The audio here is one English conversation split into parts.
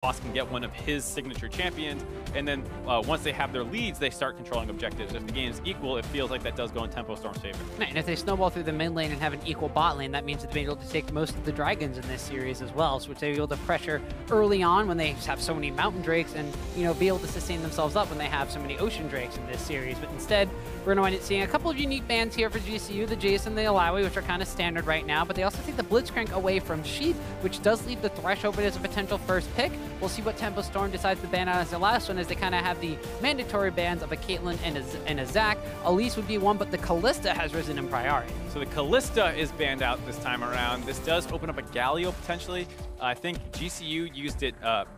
Boss can get one of his signature champions, and then once they have their leads, they start controlling objectives. If the game is equal, it feels like that does go in Tempo Storm's favor. And if they snowball through the mid lane and have an equal bot lane, that means that they're able to take most of the dragons in this series as well, so which they're able to pressure early on when they have so many mountain drakes, and be able to sustain themselves up when they have so many ocean drakes in this series. But instead, we're going to wind up seeing a couple of unique bans here for GCU, the Jace and the Alawi, which are kind of standard right now, but they also take the Blitzcrank away from Sheep, which does leave the Thresh open as a potential first pick. We'll see what Tempo Storm decides to ban out as their last one, as they kind of have the mandatory bans of a Caitlyn and a Zac. Elise would be one, but the Kalista has risen in priority. So the Kalista is banned out this time around. This does open up a Galio potentially. I think GCU used it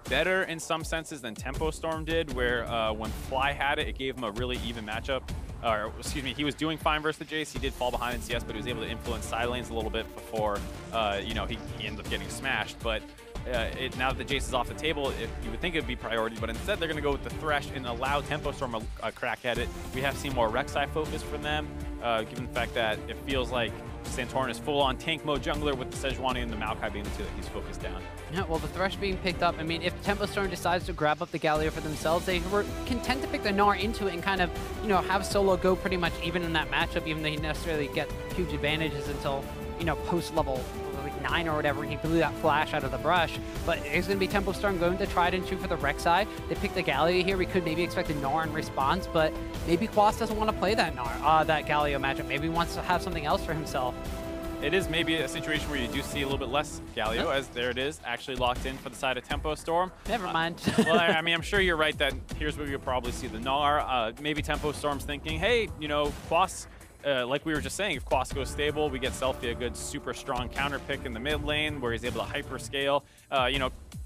better in some senses than Tempo Storm did, where when Fly had it, it gave him a really even matchup. Or, excuse me, he was doing fine versus the Jace. He did fall behind in CS, but he was able to influence side lanes a little bit before, he ended up getting smashed. But now that the Jace is off the table, you would think it would be priority, but instead they're going to go with the Thresh and allow Tempo Storm a crack at it. We have seen more Rek'Sai focus from them, given the fact that it feels like Santorin is full-on tank mode jungler, with the Sejuani and the Maokai being the two that he's focused down. Yeah, well, the Thresh being picked up, I mean, if Tempo Storm decides to grab up the Galio for themselves, they were content to pick the Gnar into it and kind of, have Solo go pretty much even in that matchup, even though he necessarily get huge advantages until, post-level 9 or whatever, he blew that flash out of the brush. But it's going to be Tempo Storm going to try and shoot for the Rek'Sai. They picked the Galio here. We could maybe expect a Gnar in response, but maybe Quas doesn't want to play that Gnar, that Galio matchup. Maybe he wants to have something else for himself. It is maybe a situation where you do see a little bit less Galio, as there it is, actually locked in for the side of Tempo Storm. Never mind. Well, I mean, I'm sure you're right that here's where you'll probably see the Gnar. Maybe Tempo Storm's thinking, hey, Quas, like we were just saying, if Quas goes stable, we get Selfie a good super strong counter pick in the mid lane where he's able to hyper scale.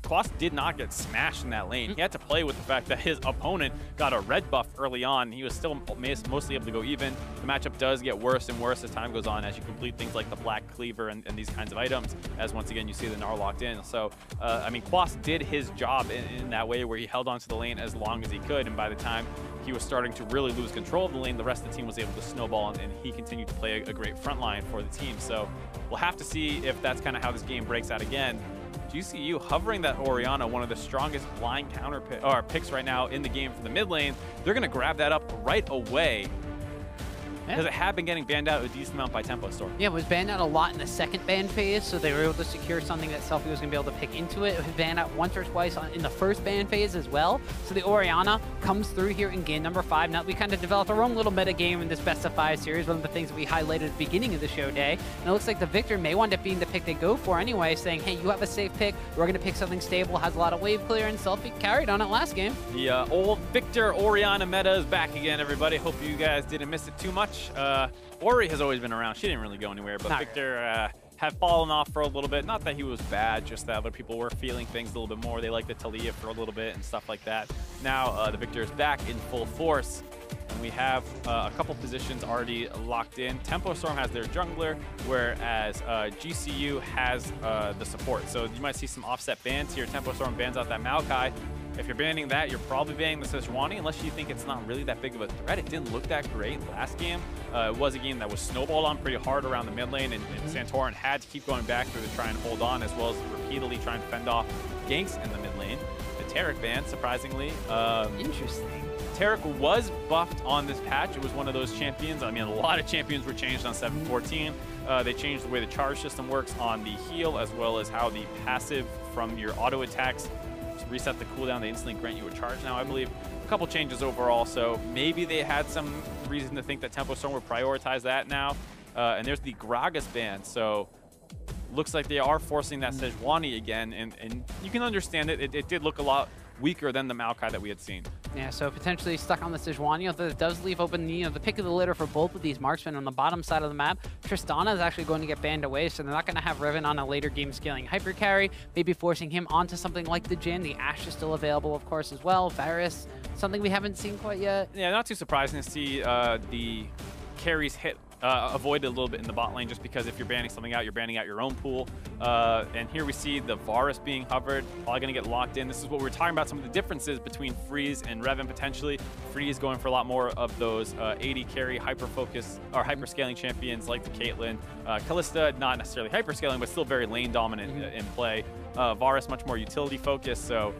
Quas did not get smashed in that lane. He had to play with the fact that his opponent got a red buff early on. He was still mostly able to go even. The matchup does get worse and worse as time goes on, as you complete things like the Black Cleaver and these kinds of items, as once again you see the Gnar locked in. So, I mean, Quas did his job in that way, where he held onto the lane as long as he could, and by the time he was starting to really lose control of the lane, the rest of the team was able to snowball, and he continued to play a great front line for the team. So we'll have to see if that's kind of how this game breaks out again. GCU hovering that Orianna, one of the strongest blind counter picks right now in the game for the mid lane. They're going to grab that up right away, because it had been getting banned out a decent amount by Tempo Storm. Yeah, it was banned out a lot in the second ban phase, so they were able to secure something that Selfie was going to be able to pick into it. It was banned out once or twice in the first ban phase as well. So the Orianna comes through here in game number 5. Now we kind of developed our own little meta game in this best of 5 series, one of the things that we highlighted at the beginning of the show day. And it looks like the Victor may wind up being the pick they go for anyway, saying, hey, you have a safe pick. We're going to pick something stable, has a lot of wave clear, and Selfie carried on it last game. The old Victor Orianna meta is back again, everybody. Hope you guys didn't miss it too much. Ori has always been around. She didn't really go anywhere, but Victor had fallen off for a little bit. Not that he was bad, just that other people were feeling things a little bit more. They liked the Talia for a little bit and stuff like that. Now the Victor is back in full force, and we have a couple positions already locked in. Tempo Storm has their jungler, whereas GCU has the support. So you might see some offset bans here. Tempo Storm bans out that Maokai. If you're banning that, you're probably banning the Sejuani, unless you think it's not really that big of a threat. It didn't look that great last game. It was a game that was snowballed on pretty hard around the mid lane, and Santorin had to keep going back through to try and hold on, as well as repeatedly trying to fend off ganks in the mid lane. The Taric ban, surprisingly. Interesting. Taric was buffed on this patch. It was one of those champions. I mean, a lot of champions were changed on 7.14. They changed the way the charge system works on the heal, as well as how the passive from your auto attacks reset the cooldown. They instantly grant you a charge now, I believe. A couple changes overall, so maybe they had some reason to think that Tempo Storm would prioritize that now. And there's the Gragas ban, so looks like they are forcing that Sejuani again, and you can understand it. It did look a lot weaker than the Maokai that we had seen. Yeah, so potentially stuck on the Sejuani, although it does leave open the pick of the litter for both of these marksmen on the bottom side of the map. Tristana is actually going to get banned away, so they're not going to have Riven on a later game scaling hyper carry, maybe forcing him onto something like the Jhin. The Ashe is still available, of course, as well. Varus, something we haven't seen quite yet. Yeah, not too surprising to see the carries hit avoided a little bit in the bot lane, just because if you're banning something out, you're banning out your own pool. And here we see the Varus being hovered, probably going to get locked in. This is what we were talking about, some of the differences between Freeze and Revan potentially. Freeze going for a lot more of those 80 carry hyper-focus or hyper-scaling champions like the Caitlyn. Kalista, not necessarily hyper-scaling, but still very lane dominant in play. Varus much more utility focused, so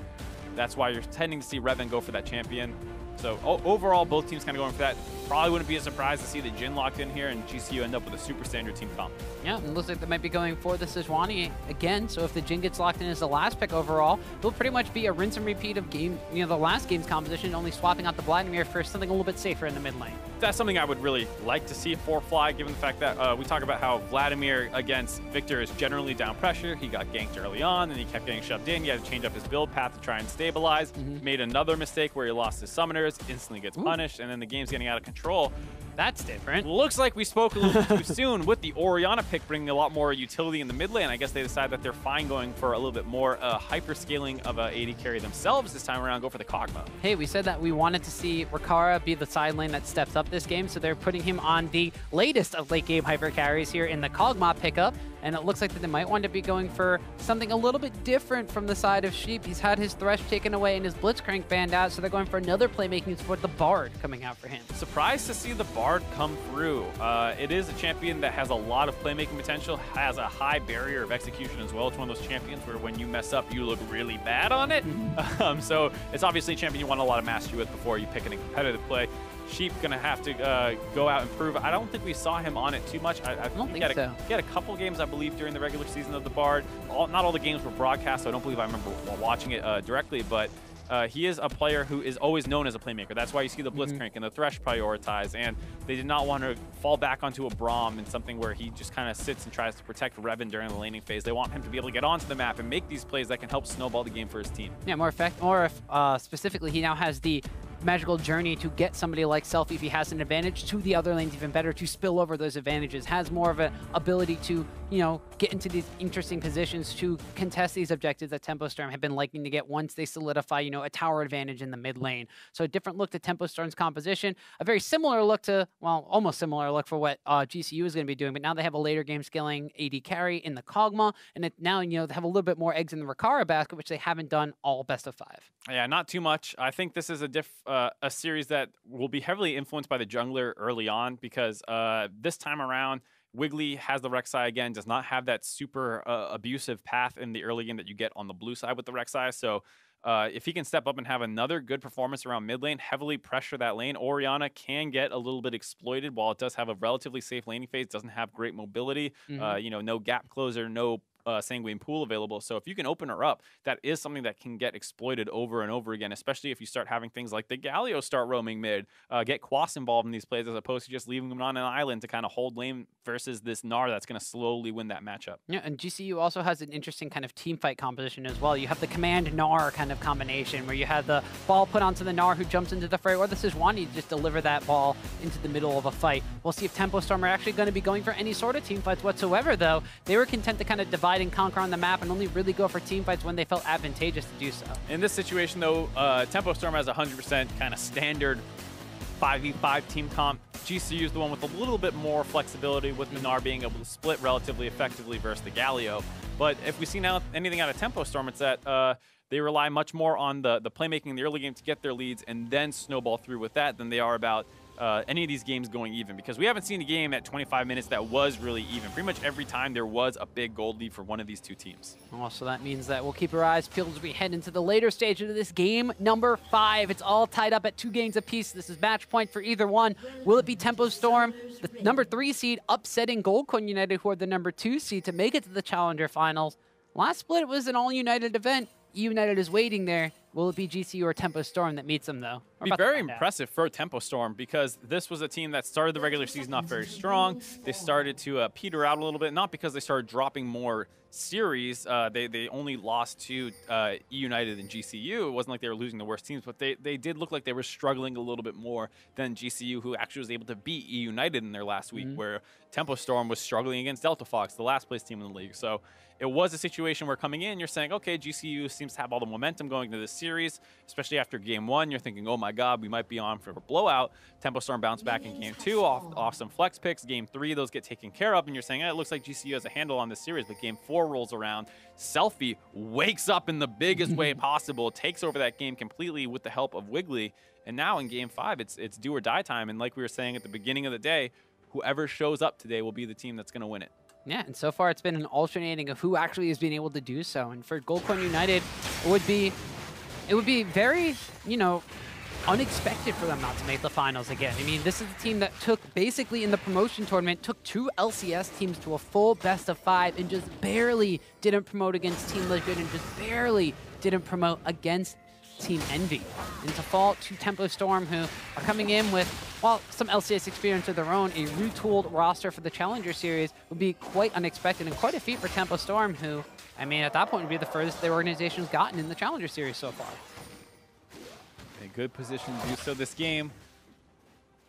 that's why you're tending to see Revan go for that champion. So overall, both teams kind of going for that. Probably wouldn't be a surprise to see the Jhin locked in here and GCU end up with a super standard team comp. Yeah, it looks like they might be going for the Sejuani again. So if the Jhin gets locked in as the last pick overall, it'll pretty much be a rinse and repeat of the last game's composition, only swapping out the Vladimir for something a little bit safer in the mid lane. That's something I would really like to see for Fly, given the fact that we talk about how Vladimir against Victor is generally down pressure. He got ganked early on, and he kept getting shoved in. He had to change up his build path to try and stabilize. Made another mistake where he lost his summoners, instantly gets punished, and then the game's getting out of control. That's different. Looks like we spoke a little too soon with the Orianna pick bringing a lot more utility in the mid lane. I guess they decided that they're fine going for a little bit more hyper scaling of a AD carry themselves this time around, go for the Kog'Maw. Hey, we said that we wanted to see Rikara be the side lane that steps up this game, so they're putting him on the latest of late game hyper carries here in the Kog'Maw pickup. And it looks like that they might want to be going for something a little bit different from the side of Sheep. He's had his Thresh taken away and his Blitzcrank banned out, so they're going for another playmaking support, the Bard, coming out for him. Surprised to see the Bard come through. It is a champion that has a lot of playmaking potential, has a high barrier of execution as well. It's one of those champions where when you mess up, you look really bad on it. So it's obviously a champion you want a lot of mastery with before you pick it in competitive play. Sheep gonna have to go out and prove. I don't think we saw him on it too much. I don't think so. He had a couple games, I believe, during the regular season of the Bard. Not all the games were broadcast, so I don't believe I remember watching it directly, but he is a player who is always known as a playmaker. That's why you see the Blitzcrank and the Thresh prioritize, and they did not want to fall back onto a Braum in something where he just kind of sits and tries to protect Revan during the laning phase. They want him to be able to get onto the map and make these plays that can help snowball the game for his team. Yeah, specifically, he now has the magical journey to get somebody like Selfie, if he has an advantage, to the other lanes even better, to spill over those advantages, has more of an ability to, get into these interesting positions to contest these objectives that Tempo Storm have been liking to get once they solidify, a tower advantage in the mid lane. So a different look to Tempo Storm's composition, a very similar look to, well, almost similar look for what GCU is going to be doing, but now they have a later game scaling AD carry in the Kog'Maw, and now, they have a little bit more eggs in the Rikara basket, which they haven't done all best of 5. Yeah, not too much. I think this is a series that will be heavily influenced by the jungler early on, because this time around, Wiggly has the Rek'Sai again, does not have that super abusive path in the early game that you get on the blue side with the Rek'Sai. So if he can step up and have another good performance around mid lane, heavily pressure that lane, Orianna can get a little bit exploited. While it does have a relatively safe laning phase, doesn't have great mobility, no gap closer, no Sanguine Pool available. So if you can open her up, that is something that can get exploited over and over again, especially if you start having things like the Galio start roaming mid, get Quas involved in these plays as opposed to just leaving them on an island to kind of hold lane versus this Gnar that's going to slowly win that matchup. Yeah, and GCU also has an interesting kind of team fight composition as well. You have the Command Gnar kind of combination where you have the ball put onto the Gnar who jumps into the fray, or the Sejuani just deliver that ball into the middle of a fight. We'll see if Tempo Storm are actually going to be going for any sort of team fights whatsoever, though. They were content to kind of divide and conquer on the map and only really go for team fights when they felt advantageous to do so. In this situation, though, Tempo Storm has 100% kind of standard 5v5 team comp. GCU is the one with a little bit more flexibility, with Gnar being able to split relatively effectively versus the Galio. But if we see now anything out of Tempo Storm, it's that they rely much more on the playmaking in the early game to get their leads and then snowball through with that than they are about any of these games going even, because we haven't seen a game at 25 minutes that was really even. Pretty much every time there was a big gold lead for one of these two teams. Oh, so that means that we'll keep our eyes peeled as we head into the later stage of this game number 5. It's all tied up at 2 games apiece. This is match point for either one. Will it be Tempo Storm, the number 3 seed, upsetting Gold Coin United, who are the number 2 seed, to make it to the Challenger Finals? Last split, it was an all-United event. United is waiting there. Will it be GCU or Tempo Storm that meets them, though? Be very impressive for Tempo Storm, because this was a team that started the regular season not very strong. They started to peter out a little bit, not because they started dropping more series. They only lost to E United and GCU. It wasn't like they were losing the worst teams, but they did look like they were struggling a little bit more than GCU, who actually was able to beat E United in their last week, where Tempo Storm was struggling against Delta Fox, the last place team in the league. So it was a situation where coming in, you're saying, okay, GCU seems to have all the momentum going into this series, especially after game 1. You're thinking, oh my God, we might be on for a blowout. Tempo Storm bounced back in game 2 off some flex picks. Game 3, those get taken care of, and you're saying, it looks like GCU has a handle on this series. But game 4 rolls around. Selfie wakes up in the biggest way possible, takes over that game completely with the help of Wiggly. And now in game 5, it's do or die time. And like we were saying at the beginning of the day, whoever shows up today will be the team that's going to win it. Yeah, and so far it's been an alternating of who actually has been able to do so. And for Gold Coin United, it would be very, you know, unexpected for them not to make the finals again. I mean, this is a team that took, basically in the promotion tournament, took 2 LCS teams to a full best of 5 and just barely didn't promote against Team Liquid and just barely didn't promote against Team Envy. And to fall to Tempo Storm, who are coming in with, well, some LCS experience of their own, a retooled roster for the Challenger Series would be quite unexpected and quite a feat for Tempo Storm, who, I mean, at that point would be the furthest their organization's gotten in the Challenger Series so far. A good position to do so this game.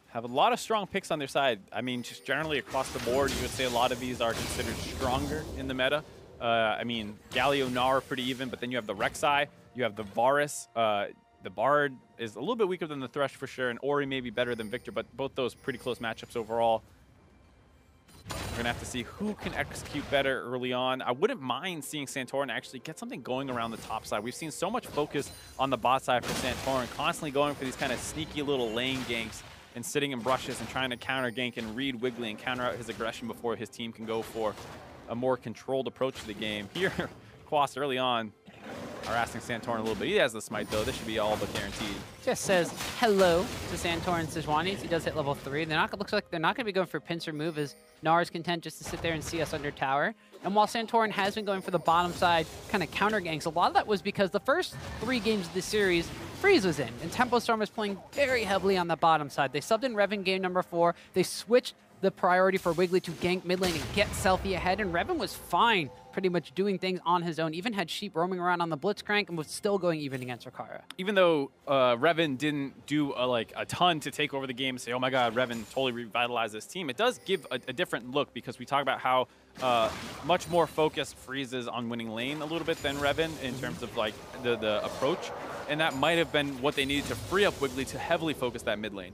Have a lot of strong picks on their side. I mean, just generally across the board, you would say a lot of these are considered stronger in the meta. I mean, Galio, Gnar pretty even, but then you have the Rek'Sai, you have the Varus. The Bard is a little bit weaker than the Thresh for sure, and Ori may be better than Victor, but both those pretty close matchups overall. We're going to have to see who can execute better early on. I wouldn't mind seeing Santorin actually get something going around the top side. We've seen so much focus on the bot side for Santorin, constantly going for these kind of sneaky little lane ganks and sitting in brushes and trying to counter gank and read Wiggly and counter out his aggression before his team can go for a more controlled approach to the game. Here, Quas early on are asking Santorin a little bit. He has the smite though. This should be all but guaranteed. Just says hello to Santorin Sejuani. He does hit level 3. Looks like they're not going to be going for pincer move, as Gnar is content just to sit there and see us under tower. And while Santorin has been going for the bottom side kind of counter ganks, a lot of that was because the first 3 games of this series, Freeze was in, and Tempo Storm was playing very heavily on the bottom side. They subbed in Revan game number 4. They switched the priority for Wiggly to gank mid lane and get Selfie ahead, and Revan was fine pretty much doing things on his own, even had Sheep roaming around on the Blitzcrank and was still going even against Rakara. Even though Revan didn't do like a ton to take over the game and say, oh my god, Revan totally revitalized this team, it does give a different look, because we talk about how much more focused Freeze is on winning lane a little bit than Revan in terms of like the approach, and that might have been what they needed to free up Wiggly to heavily focus that mid lane.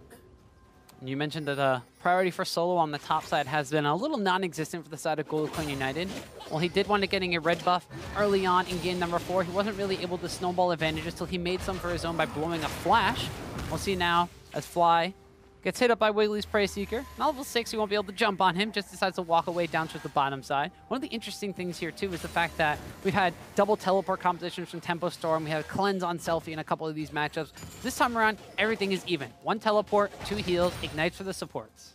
You mentioned that the priority for solo on the top side has been a little non-existent for the side of Gold Coin United. Well, he did wind up getting a red buff early on in game number 4. He wasn't really able to snowball advantages till he made some for his own by blowing a flash. We'll see now as Fly gets hit up by Wiggly's Prey Seeker. Now level 6, he won't be able to jump on him, just decides to walk away down towards the bottom side. One of the interesting things here, too, is the fact that we've had double teleport compositions from Tempo Storm. We have Cleanse on Selfie in a couple of these matchups. This time around, everything is even. 1 teleport, 2 heals, ignites for the supports.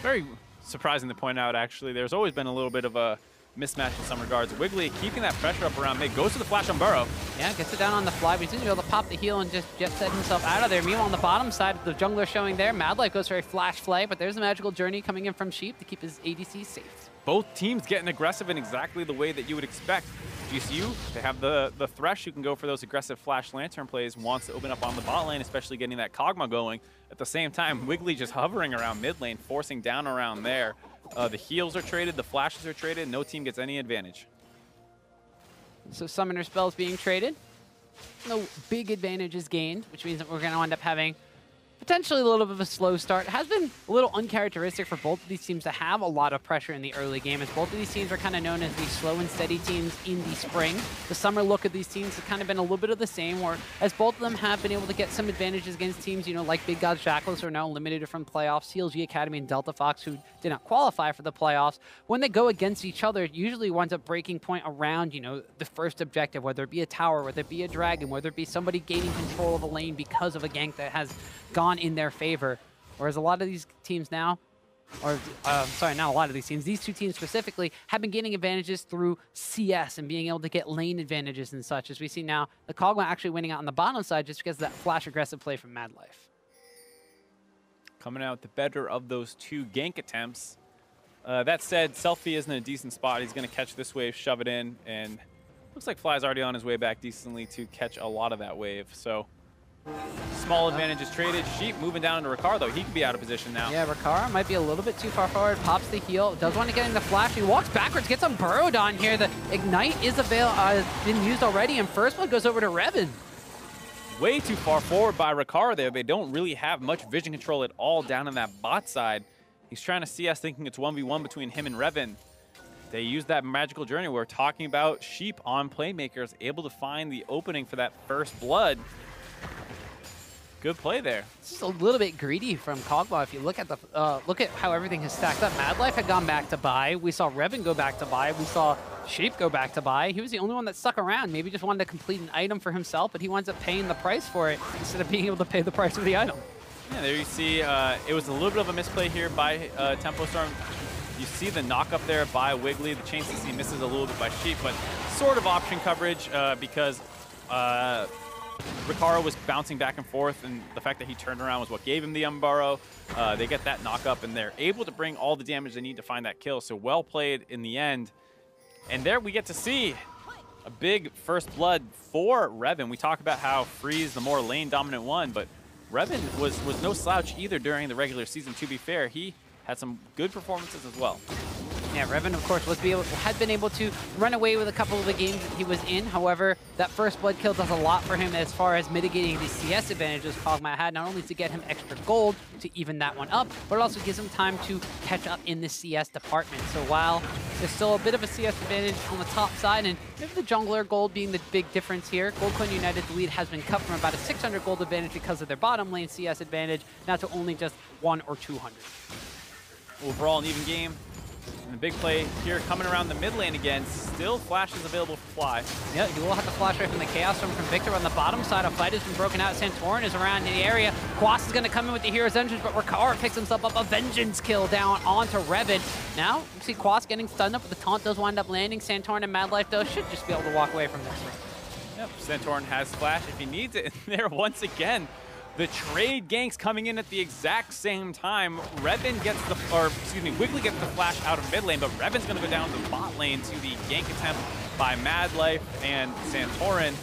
Very surprising to point out, actually. There's always been a little bit of a mismatch in some regards. Wiggly keeping that pressure up around mid, goes to the flash on Burrow. Yeah, gets it down on the fly, but he's going to be able to pop the heal and just jet set himself out of there. Meanwhile, on the bottom side, the jungler showing there, Mad Life goes for a flash play, but there's a magical journey coming in from Sheep to keep his ADC safe. Both teams getting aggressive in exactly the way that you would expect. GCU, they have the Thresh who can go for those aggressive flash lantern plays, wants to open up on the bot lane, especially getting that Kog'Maw going. At the same time, Wiggly just hovering around mid lane, forcing down around there. The heals are traded, the flashes are traded, no team gets any advantage. So summoner spells being traded. No big advantages gained, which means that we're going to end up having potentially a little bit of a slow start. It has been a little uncharacteristic for both of these teams to have a lot of pressure in the early game, as both of these teams are kind of known as the slow and steady teams in the spring. The summer look of these teams has kind of been a little bit of the same, where as both of them have been able to get some advantages against teams, you know, like Big Gods Jackals, who are now eliminated from playoffs, CLG Academy and Delta Fox, who did not qualify for the playoffs. When they go against each other, it usually winds up breaking point around, you know, the first objective, whether it be a tower, whether it be a dragon, whether it be somebody gaining control of a lane because of a gank that has gone in their favor. Whereas a lot of these teams now, or sorry, not a lot of these teams, these two teams specifically have been gaining advantages through CS and being able to get lane advantages and such, as we see now the Kog'Maw actually winning out on the bottom side just because of that flash aggressive play from Mad Life. Coming out the better of those 2 gank attempts. That said, Selfie is in a decent spot. He's going to catch this wave, shove it in, and looks like Fly's already on his way back decently to catch a lot of that wave. So small advantage is traded. Sheep moving down into Rakar, though. He could be out of position now. Yeah, Rakar might be a little bit too far forward. Pops the heal. Does want to get in the flash. He walks backwards, gets him burrowed on here. The Ignite is been used already, and first blood goes over to Revan. Way too far forward by Rakar there. They don't really have much vision control at all down in that bot side. He's trying to see us, thinking it's 1v1 between him and Revan. They use that magical journey. We're talking about Sheep on Playmakers, able to find the opening for that first blood. Good play there. It's just a little bit greedy from Kog'Maw. If you look at how everything has stacked up. Mad Life had gone back to buy. We saw Revan go back to buy. We saw Sheep go back to buy. He was the only one that stuck around. Maybe just wanted to complete an item for himself, but he winds up paying the price for it instead of being able to pay the price of the item. Yeah, there you see it was a little bit of a misplay here by Tempo Storm. You see the knock up there by Wiggly. The chain CC misses a little bit by Sheep, but sort of option coverage because Ricaro was bouncing back and forth, and the fact that he turned around was what gave him the Unburrow. They get that knock up, and they're able to bring all the damage they need to find that kill. So well played in the end. And there we get to see a big first blood for Revan. We talk about how Freeze the more lane dominant one, but Revan was no slouch either during the regular season, to be fair. He had some good performances as well. Yeah, Revan, of course, had been able to run away with a couple of the games that he was in. However, that first blood kill does a lot for him as far as mitigating the CS advantages Kog'Maw had, not only to get him extra gold to even that one up, but it also gives him time to catch up in the CS department. So while there's still a bit of a CS advantage on the top side, and maybe the jungler gold being the big difference here, Goldcoin United's lead has been cut from about a 600 gold advantage because of their bottom lane CS advantage, now to only just 100 or 200. Overall, an even game. And a big play here coming around the mid lane again. Still flash is available for Fly. Yeah, you will have to flash right from the Chaos Storm from Victor on the bottom side. A fight has been broken out. Santorin is around in the area. Quas is going to come in with the Hero's Vengeance, but Ricaro picks himself up a Vengeance kill down onto Revan. Now, you see Quas getting stunned up, but the taunt does wind up landing. Santorin and Mad Life, though, should just be able to walk away from this. Yep, Santorin has flash if he needs it. And there once again, the trade ganks coming in at the exact same time. Revan gets the, or excuse me, Wiggly gets the flash out of mid lane, but Revan's gonna go down to the bot lane to the gank attempt by Mad Life and Santorin.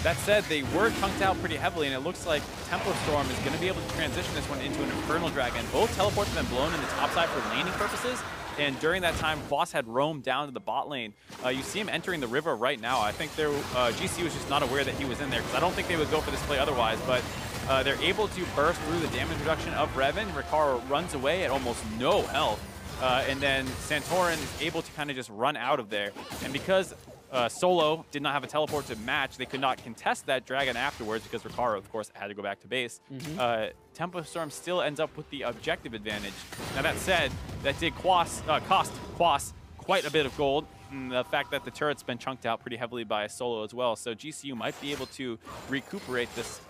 That said, they were chunked out pretty heavily, and it looks like Tempo Storm is gonna be able to transition this one into an Infernal Dragon. Both teleports have been blown in the top side for laning purposes, and during that time, Quas had roamed down to the bot lane. You see him entering the river right now. I think GCU was just not aware that he was in there, because I don't think they would go for this play otherwise, but they're able to burst through the damage reduction of Revan. Ricaro runs away at almost no health. And then Santorin is able to kind of just run out of there. And because Solo did not have a teleport to match, they could not contest that dragon afterwards because Ricaro, of course, had to go back to base. Tempo Storm still ends up with the objective advantage. Now that said, that did cost Quas quite a bit of gold. And the fact that the turret's been chunked out pretty heavily by Solo as well. So GCU might be able to recuperate this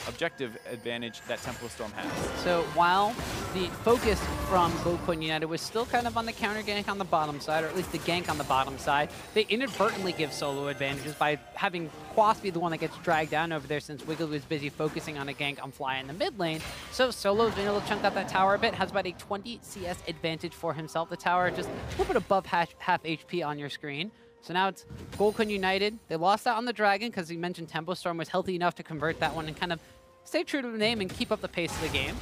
objective advantage that Tempo Storm has. So while the focus from Goldcoin United was still kind of on the counter gank on the bottom side, or at least the gank on the bottom side, they inadvertently give Solo advantages by having Quas be the one that gets dragged down over there since Wiggly was busy focusing on a gank on Fly in the mid lane. So Solo's been able to chunk out that tower a bit, has about a 20 CS advantage for himself. The tower just a little bit above half HP on your screen. So now it's Goldcoin United. They lost out on the Dragon because you mentioned Tempo Storm was healthy enough to convert that one and kind of stay true to the name and keep up the pace of the game.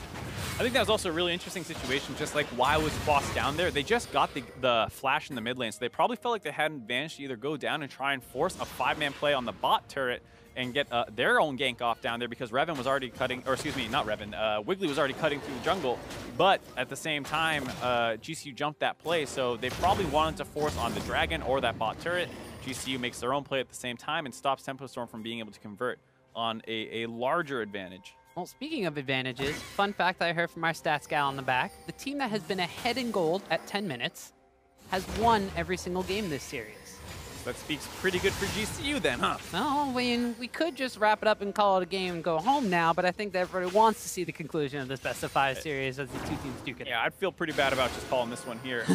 I think that was also a really interesting situation, just like why was Quas down there? They just got the flash in the mid lane, so they probably felt like they had an advantage to either go down and try and force a 5-man play on the bot turret and get their own gank off down there because Revan was already cutting, or excuse me, not Revan, Wiggly was already cutting through the jungle. But at the same time, GCU jumped that play, so they probably wanted to force on the Dragon or that bot turret. GCU makes their own play at the same time and stops Tempo Storm from being able to convert on a larger advantage. Well, speaking of advantages, fun fact that I heard from our stats gal on the back, the team that has been ahead in gold at 10 minutes has won every single game this series. That speaks pretty good for GCU then, huh? No, I mean, we could just wrap it up and call it a game and go home now, but I think that everybody wants to see the conclusion of this best of 5 series as the two teams duke it. Yeah, I'd feel pretty bad about just calling this one here.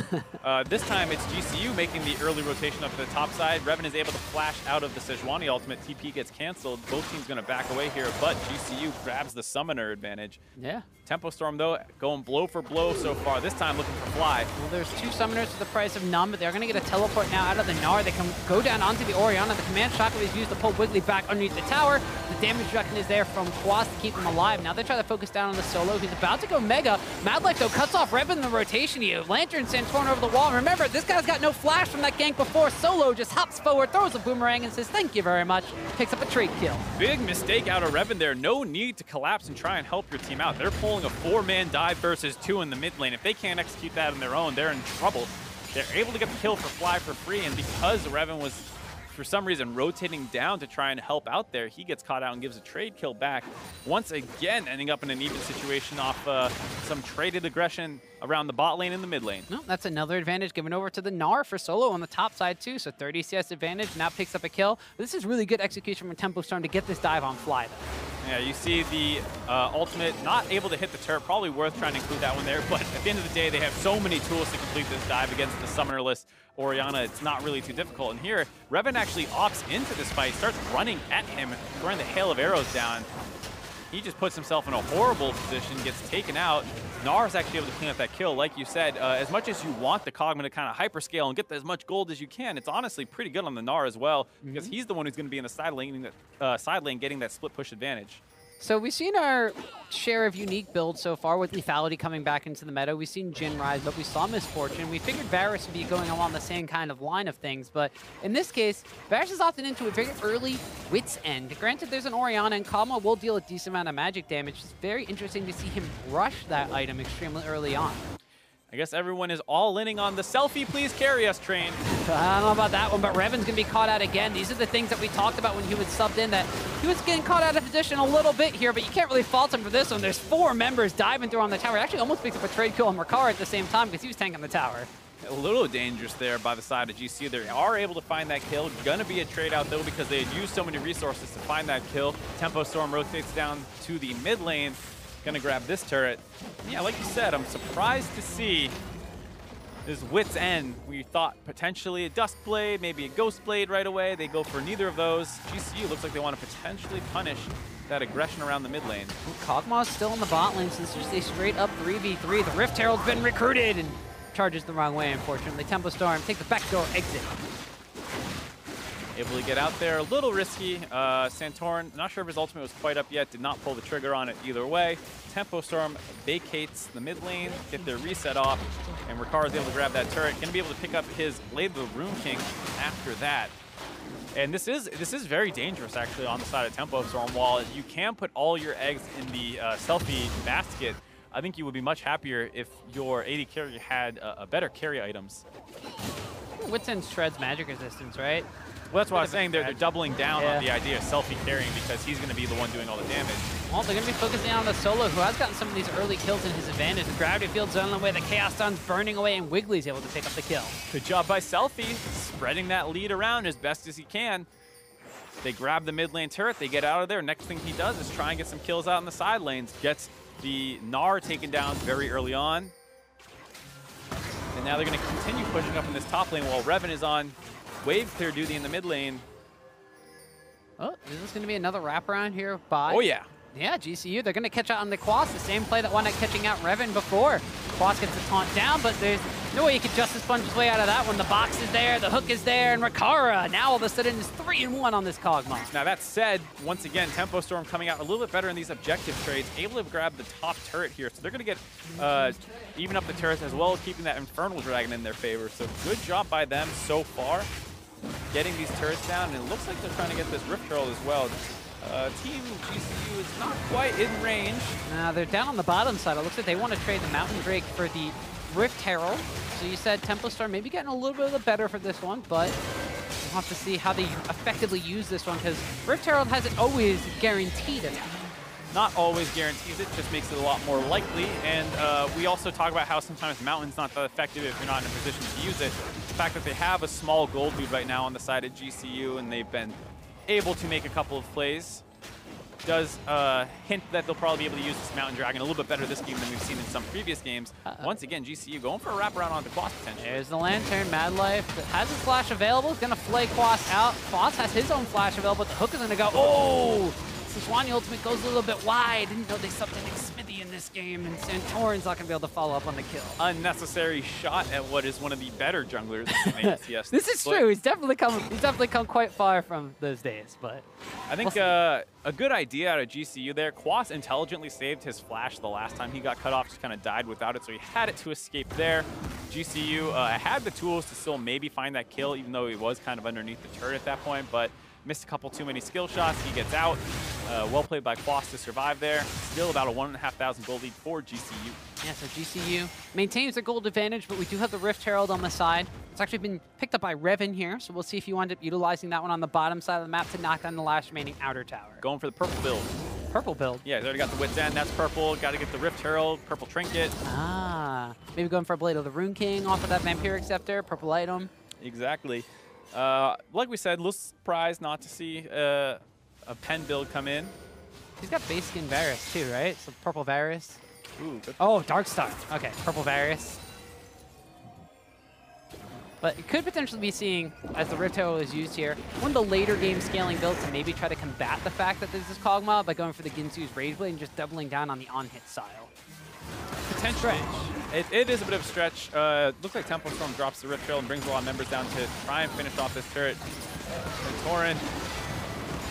This time it's GCU making the early rotation up to the top side. Revan is able to flash out of the Sejuani ultimate. TP gets canceled. Both teams going to back away here, but GCU grabs the summoner advantage. Yeah. Tempo Storm, though, going blow for blow so far. This time looking for Fly. Well, there's 2 summoners for the price of none, but they're going to get a teleport now out of the Gnar. They can go down onto the Orianna. The command shotgun is used to pull Wiggly back underneath the tower. The damage reduction is there from Quas to keep him alive. Now they try to focus down on the Solo. He's about to go Mega. Mad Life, though, cuts off Revan in the rotation here. Lantern Santorin over the wall. Remember, this guy's got no flash from that gank before. Solo just hops forward, throws a boomerang, and says, thank you very much. Picks up a trade kill. Big mistake out of Revan there. No need to collapse and try and help your team out. They're pulling a 4-man dive versus 2 in the mid lane. If they can't execute that on their own, they're in trouble. They're able to get the kill for Fly for free, and because Revan was for some reason rotating down to try and help out there. He gets caught out and gives a trade kill back. Once again, ending up in an even situation off some traded aggression around the bot lane and the mid lane. No, that's another advantage given over to the Gnar for solo on the top side too. So 30 CS advantage, now picks up a kill. This is really good execution from Tempo Storm to get this dive on fly though. Yeah, you see the ultimate not able to hit the turret. Probably worth trying to include that one there. But at the end of the day, they have so many tools to complete this dive against the summonerless Orianna. It's not really too difficult. And here, Revan actually opts into this fight, starts running at him, throwing the hail of arrows down. He just puts himself in a horrible position, gets taken out. Gnar is actually able to clean up that kill. Like you said, as much as you want the Cogman to kind of hyperscale and get as much gold as you can, it's honestly pretty good on the Gnar as well, because he's the one who's going to be in the side lane getting that split push advantage. So we've seen our share of unique builds so far with Lethality coming back into the meta. We've seen Jhin rise, but we saw Misfortune. We figured Varus would be going along the same kind of line of things, but in this case, Varus is opted into a very early Wit's End. Granted, there's an Orianna, and Kama will deal a decent amount of magic damage. It's very interesting to see him rush that item extremely early on. I guess everyone is all inning on the selfie, please carry us train. I don't know about that one, but Revan's going to be caught out again. These are the things that we talked about when he was subbed in, that he was getting caught out of position a little bit here, but you can't really fault him for this one. There's 4 members diving through on the tower. It actually almost picks up a trade kill on Makara at the same time because he was tanking the tower. A little dangerous there by the side of GCU. They are able to find that kill. Gonna be a trade out though because they had used so many resources to find that kill. Tempo Storm rotates down to the mid lane. Gonna grab this turret. Yeah, like you said, I'm surprised to see this Wit's End. We thought potentially a Dusk Blade, maybe a Ghost Blade right away. They go for neither of those. GCU looks like they want to potentially punish that aggression around the mid lane. Kog'Maw's still in the bot lane, so this is just a straight up 3v3. The Rift Herald's been recruited and charges the wrong way, unfortunately. Tempo Storm take the backdoor exit. Able to get out there, a little risky. Santorin, not sure if his ultimate was quite up yet, did not pull the trigger on it either way. Tempo Storm vacates the mid lane, get their reset off, and Ricard's able to grab that turret. Gonna be able to pick up his Blade of the Rune King after that. And this is very dangerous actually on the side of Tempo Storm. While you can put all your eggs in the selfie basket, I think you would be much happier if your AD carry had a better carry items. Wit's End shreds magic resistance, right? Well, that's what I was saying. They're doubling down on the idea of selfie carrying because he's going to be the one doing all the damage. Well, they're going to be focusing on the solo, who has gotten some of these early kills in his advantage. The Gravity Field's on the way, the Chaos Stun's burning away, and Wiggly's able to pick up the kill. Good job by Selfie, spreading that lead around as best as he can. They grab the mid lane turret, they get out of there. Next thing he does is try and get some kills out in the side lanes. Gets the Gnar taken down very early on. And now they're going to continue pushing up in this top lane while Revan is on wave clear duty in the mid lane. Oh, is this going to be another wraparound here by... Oh, yeah. Yeah, GCU. They're going to catch out on the Quas, the same play that wound up catching out Revan before. Quas gets the taunt down, but there's no way you could Justice Sponge his way out of that one. The box is there, the hook is there, and Rikara now all of a sudden is 3-1 on this Kog'Maw. Now that said, once again, Tempo Storm coming out a little bit better in these objective trades, able to grab the top turret here. So they're going to get even up the turrets as well as keeping that Infernal Dragon in their favor. So good job by them so far, getting these turrets down. And it looks like they're trying to get this Rift Herald as well. Team GCU is not quite in range. Now they're down on the bottom side. It looks like they want to trade the Mountain Drake for the Rift Herald. So you said Tempo Storm maybe getting a little bit of the better for this one, but we'll have to see how they effectively use this one, because Rift Herald hasn't always guaranteed it. Not always guarantees it, just makes it a lot more likely. And we also talk about how sometimes Mountain's not that effective if you're not in a position to use it. The fact that they have a small gold lead right now on the side of GCU and they've been able to make a couple of plays does hint that they'll probably be able to use this Mountain Dragon a little bit better this game than we've seen in some previous games. Once again, GCU going for a wraparound onto Quas potentially. There's the Lantern. Mad Life has his flash available. He's going to flay Quas out. Quas has his own flash available, but the hook is going to go. Oh! Sejuani ultimate goes a little bit wide. Didn't know they subbed in Smithy in this game, and Santorin's not going to be able to follow up on the kill. Unnecessary shot at what is one of the better junglers in NACS. This is true. He's definitely come quite far from those days, but I think a good idea out of GCU there. Quas intelligently saved his flash the last time he got cut off, just kind of died without it, so he had it to escape there. GCU had the tools to still maybe find that kill, even though he was kind of underneath the turret at that point, but missed a couple too many skill shots. He gets out. Well played by Quas to survive there. Still about a 1,500 gold lead for GCU. Yeah, so GCU maintains the gold advantage, but we do have the Rift Herald on the side. It's actually been picked up by Revan here, so we'll see if you wind up utilizing that one on the bottom side of the map to knock down the last remaining outer tower. Going for the purple build. Purple build? Yeah, he's already got the Wit's End. That's purple. Got to get the Rift Herald, purple trinket. Ah, maybe going for a Blade of the Rune King off of that Vampiric Scepter, purple item. Exactly. Like we said, a little surprised not to see a pen build come in. He's got base skin Varus too, right? So purple Varus. Ooh, good. Oh, Darkstar. Okay, purple Varus. But it could potentially be seeing, as the Rift Herald is used here, one of the later game scaling builds to maybe try to combat the fact that there's this Kog'Maw by going for the Ginsu's Rage Blade and just doubling down on the on-hit style. Potentially. It is a bit of a stretch. Looks like Tempo Storm drops the Rift Herald and brings a lot of members down to try and finish off this turret. And Torin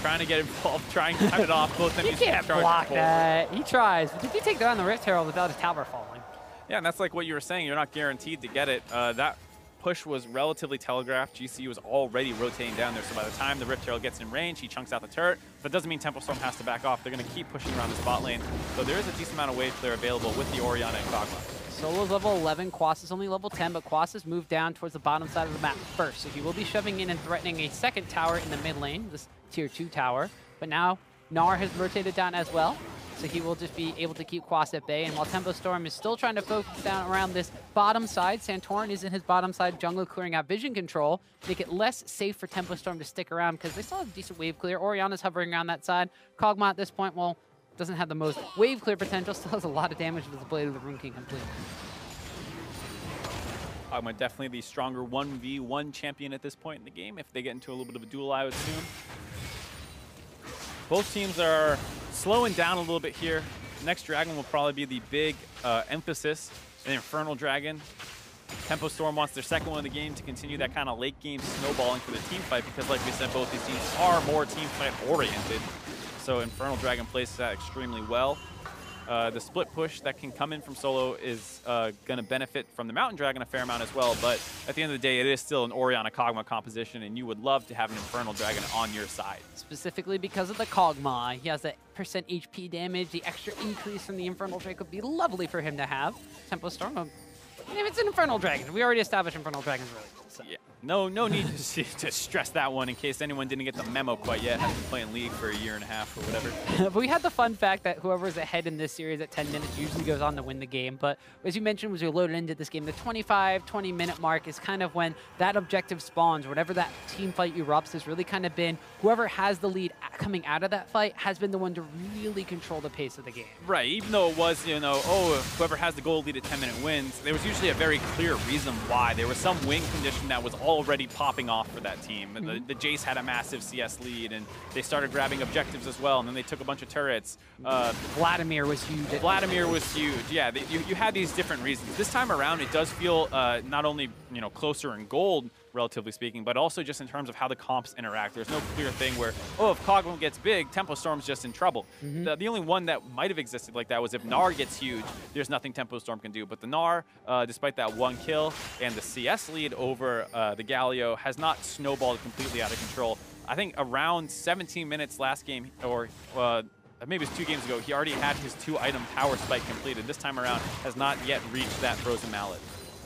trying to get involved, trying to cut it off. Both He can't block that. He tries. But did he take down the Rift Herald without his tower falling? Yeah, and that's like what you were saying. You're not guaranteed to get it. That push was relatively telegraphed. GCU was already rotating down there, so by the time the Rift Herald gets in range, he chunks out the turret. That doesn't mean Tempo Storm has to back off. They're going to keep pushing around the spot lane. So there is a decent amount of wave clear available with the Orianna and Kog'Maw. Solo's level 11, Quas is only level 10, but Quas has moved down towards the bottom side of the map first. So he will be shoving in and threatening a second tower in the mid lane, this tier 2 tower. But now Gnar has rotated down as well, so he will just be able to keep Quas at bay. And while Tempo Storm is still trying to focus down around this bottom side, Santorin is in his bottom side jungle clearing out vision control, make it less safe for Tempo Storm to stick around because they still have decent wave clear. Orianna's hovering around that side. Kog'Maw at this point, well, doesn't have the most wave clear potential, still has a lot of damage with the Blade of the Rune King complete. Kog'Maw definitely the stronger 1v1 champion at this point in the game. If they get into a little bit of a duel, I would assume. Both teams are slowing down a little bit here. Next Dragon will probably be the big emphasis. An Infernal Dragon. Tempo Storm wants their second one of the game to continue that kind of late game snowballing for the team fight because like we said, both these teams are more team fight oriented. So Infernal Dragon plays that extremely well. The split push that can come in from solo is going to benefit from the Mountain Dragon a fair amount as well, but at the end of the day, it is still an Orianna Kog'Maw composition, and you would love to have an Infernal Dragon on your side. Specifically because of the Kog'Maw. He has that % HP damage. The extra increase from the Infernal Drake would be lovely for him to have. Tempo Storm, if it's an Infernal Dragon, we already established Infernal Dragon's really good. So. Yeah. No need to stress that one in case anyone didn't get the memo quite yet. Has been playing League for a year and a half or whatever. But we had the fun fact that whoever's ahead in this series at 10 minutes usually goes on to win the game. But as you mentioned, as we loaded into this game, the 20-minute mark is kind of when that objective spawns. Whatever that team fight erupts has really kind of been whoever has the lead coming out of that fight has been the one to really control the pace of the game. Right. Even though it was, whoever has the goal lead at 10-minute wins, there was usually a very clear reason why. There was some win condition that was already popping off for that team. Mm-hmm. The Jace had a massive CS lead, and they started grabbing objectives as well, and then they took a bunch of turrets. Vladimir was huge. Vladimir was huge. Yeah, you had these different reasons. This time around, it does feel not only closer in gold, relatively speaking, but also just in terms of how the comps interact. There's no clear thing where, if Kog'Maw gets big, Tempo Storm's just in trouble. Mm-hmm. The only one that might have existed like that was if Gnar gets huge, there's nothing Tempo Storm can do. But the Gnar, despite that one kill and the CS lead over the Galio, has not snowballed completely out of control. I think around 17 minutes last game, or maybe it was 2 games ago, he already had his 2-item tower spike completed. This time around has not yet reached that Frozen Mallet.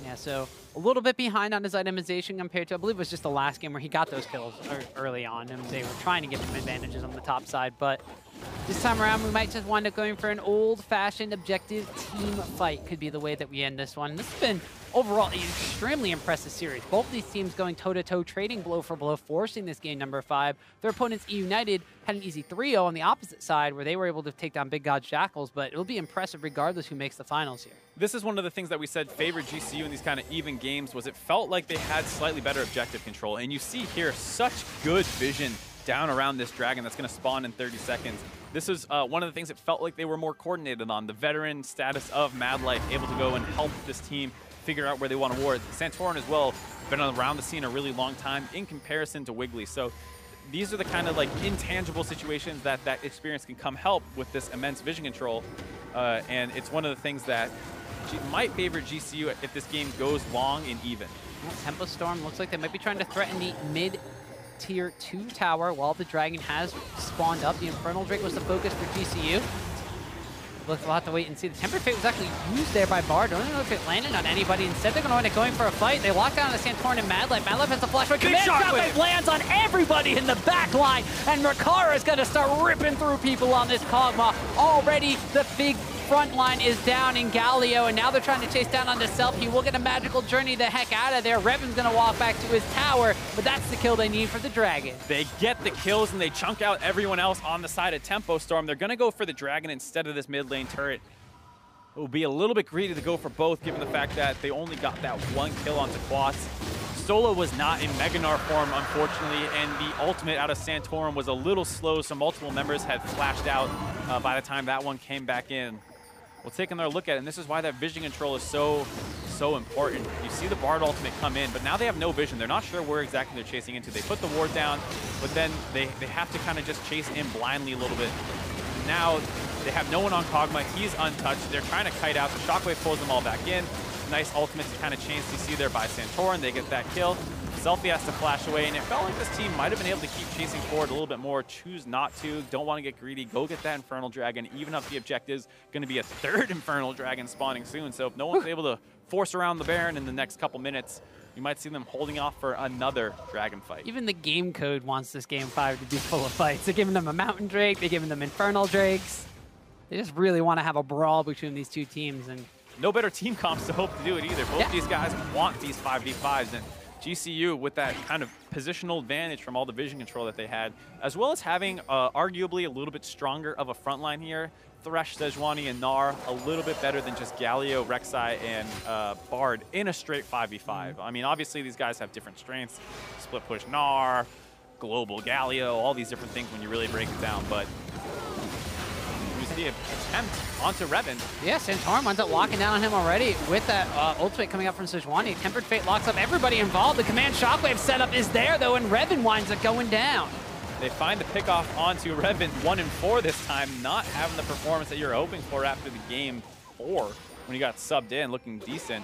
Yeah, so a little bit behind on his itemization compared to, I believe it was just the last game where he got those kills early on, and they were trying to give him advantages on the top side. But this time around, we might just wind up going for an old-fashioned objective team fight. Could be the way that we end this one. This has been, overall, an extremely impressive series. Both of these teams going toe-to-toe, trading blow for blow, forcing this game number 5. Their opponents, United, had an easy 3-0 on the opposite side where they were able to take down Big God's Jackals, but it'll be impressive regardless who makes the finals here. This is one of the things that we said favored GCU in these kind of even games was it felt like they had slightly better objective control. And you see here such good vision down around this dragon that's going to spawn in 30 seconds. This is one of the things that felt like they were more coordinated on. The veteran status of Mad Life, able to go and help this team figure out where they want to ward. Santorin as well, been around the scene a really long time in comparison to Wiggly. So these are the kind of like intangible situations that experience can come help with this immense vision control. And it's one of the things that might favor GCU if this game goes long and even. Tempo Storm looks like they might be trying to threaten the mid tier 2 tower while the dragon has spawned up. The Infernal Drake was the focus for GCU. We'll have to wait and see. The Tempered Fate was actually used there by Bard. Don't even know if it landed on anybody. Instead, they're going to wind up going for a fight. They lock down the Santorin and Madlife. Madlife has the flashback. Command Shockwave lands on everybody in the back line. And Rakara is going to start ripping through people on this Kog'Maw. Already, the big front line is down in Galio, and now they're trying to chase down onto Selfie. We'll get a magical journey the heck out of there. Revan's going to walk back to his tower, but that's the kill they need for the Dragon. They get the kills, and they chunk out everyone else on the side of Tempo Storm. They're going to go for the Dragon instead of this mid lane turret. It will be a little bit greedy to go for both, given the fact that they only got that one kill onto Quas. Solo was not in Meganar form, unfortunately, and the ultimate out of Santorin was a little slow, so multiple members had flashed out by the time that one came back in. We'll take another look at it, and this is why that vision control is so important. You see the Bard ultimate come in, but now they have no vision. They're not sure where exactly they're chasing into. They put the ward down, but then they have to kind of just chase in blindly a little bit. Now they have no one on Kog'Maw. He's untouched. They're trying to kite out. The Shockwave pulls them all back in. Nice ultimate to kind of change CC there by Santorin. They get that kill. Selfie has to flash away, and it felt like this team might have been able to keep chasing forward a little bit more. Choose not to. Don't want to get greedy. Go get that Infernal Dragon. Even up the objectives. Going to be a third Infernal Dragon spawning soon. So if no one's able to force around the Baron in the next couple minutes, you might see them holding off for another Dragon fight. Even the game code wants this game 5 to be full of fights. They're giving them a Mountain Drake. They're giving them Infernal Drakes. They just really want to have a brawl between these two teams. And no better team comps to hope to do it either. Both these guys want these 5v5s. And GCU, with that kind of positional advantage from all the vision control that they had, as well as having arguably a little bit stronger of a front line here. Thresh, Sejuani, and Gnar a little bit better than just Galio, Rek'Sai, and Bard in a straight 5v5. I mean, obviously these guys have different strengths. Split push Gnar, global Galio, all these different things when you really break it down. But the attempt onto Revan. Yeah, Santorin winds up locking down on him already with that ultimate coming up from Sejuani. Tempered Fate locks up everybody involved. The Command Shockwave setup is there, though, and Revan winds up going down. They find the pickoff onto Revan, 1 and 4 this time, not having the performance that you're hoping for after the game 4 when he got subbed in, looking decent.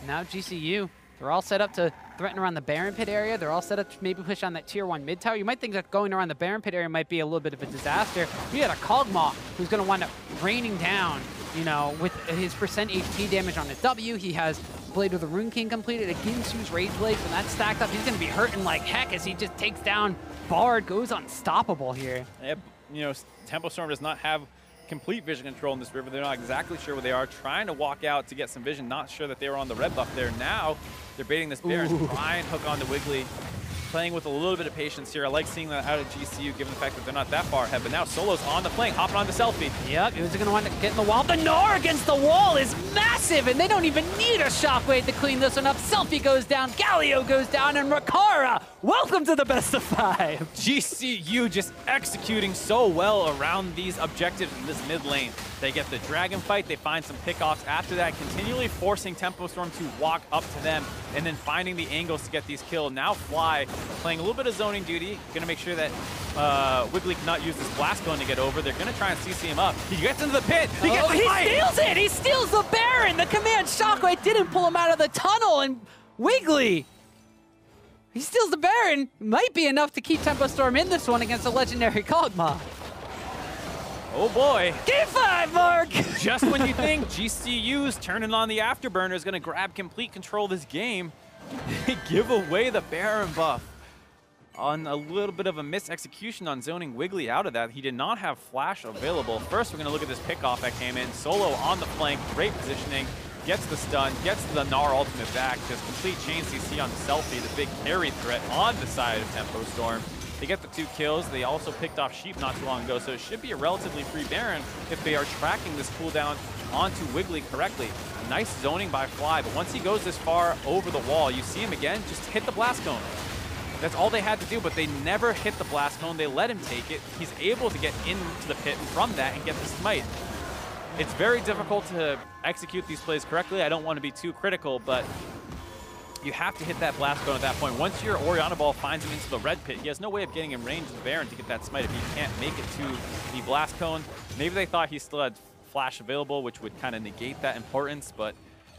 Now GCU, they're all set up to threaten around the Baron Pit area. They're all set up to maybe push on that tier 1 mid tower. You might think that going around the Baron Pit area might be a little bit of a disaster. You got a Kog'Maw who's going to wind up raining down, you know, with his percent HP damage on his W. He has Blade of the Rune King completed, a Ginsu's Rage Blade. When that's stacked up, he's going to be hurting like heck as he just takes down Bard, goes unstoppable here. Yep. You know, Tempo Storm does not have complete vision control in this river. They're not exactly sure where they are, trying to walk out to get some vision, not sure that they were on the red buff there. Now they're baiting this Baron, trying to hook onto Wiggly, playing with a little bit of patience here. I like seeing that out of GCU, given the fact that they're not that far ahead, but now Solo's on the flank, hopping on the Selfie. Yep, who's going to wind up getting the wall? The Gnar against the wall is massive, and they don't even need a Shockwave to clean this one up. Selfie goes down, Galio goes down, and Rakara, welcome to the best of 5. GCU just executing so well around these objectives in this mid lane. They get the Dragon fight, they find some pickoffs after that, continually forcing Tempo Storm to walk up to them, and then finding the angles to get these killed. Now Fly playing a little bit of zoning duty, gonna make sure that Wiggly cannot use this blast cone to get over. They're gonna try and CC him up. He gets into the pit, he gets the fight. He steals it, he steals the Baron! The Command Shockwave didn't pull him out of the tunnel, and Wiggly, he steals the Baron. Might be enough to keep Tempo Storm in this one against the legendary Kog'Maw. Oh boy. Game 5, Mark! Just when you think GCU's turning on the afterburner is going to grab complete control of this game, they give away the Baron buff on a little bit of a mis-execution on zoning Wiggly out of that. He did not have Flash available. First, we're going to look at this pickoff that came in. Solo on the flank, great positioning, gets the stun, gets the Gnar ultimate back, just complete chain CC on the Selfie, the big carry threat on the side of Tempo Storm. They get the 2 kills. They also picked off Sheep not too long ago, so it should be a relatively free Baron if they are tracking this cooldown onto Wiggly correctly. Nice zoning by Fly, but once he goes this far over the wall, you see him again, just hit the blast cone. That's all they had to do, but they never hit the blast cone. They let him take it. He's able to get into the pit and from that and get the smite. It's very difficult to execute these plays correctly. I don't want to be too critical, but you have to hit that blast cone at that point. Once your Orianna Ball finds him into the red pit, he has no way of getting in range of the Baron to get that smite if he can't make it to the blast cone. Maybe they thought he still had Flash available, which would kind of negate that importance, but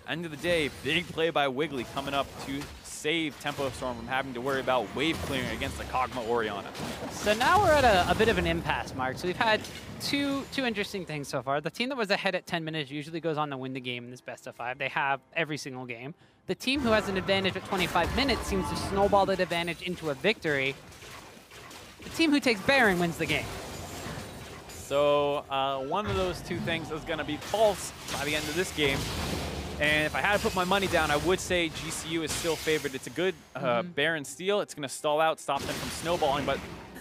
end of the day, big play by Wiggly coming up to save Tempo Storm from having to worry about wave clearing against the Kog'Maw Orianna. So now we're at a bit of an impasse, Mark. So we've had two interesting things so far. The team that was ahead at 10 minutes usually goes on to win the game in this best of 5. They have every single game. The team who has an advantage at 25 minutes seems to snowball that advantage into a victory. The team who takes Baron wins the game. So one of those two things is going to be false by the end of this game. And if I had to put my money down, I would say GCU is still favored. It's a good Baron steal. It's going to stall out, stop them from snowballing, but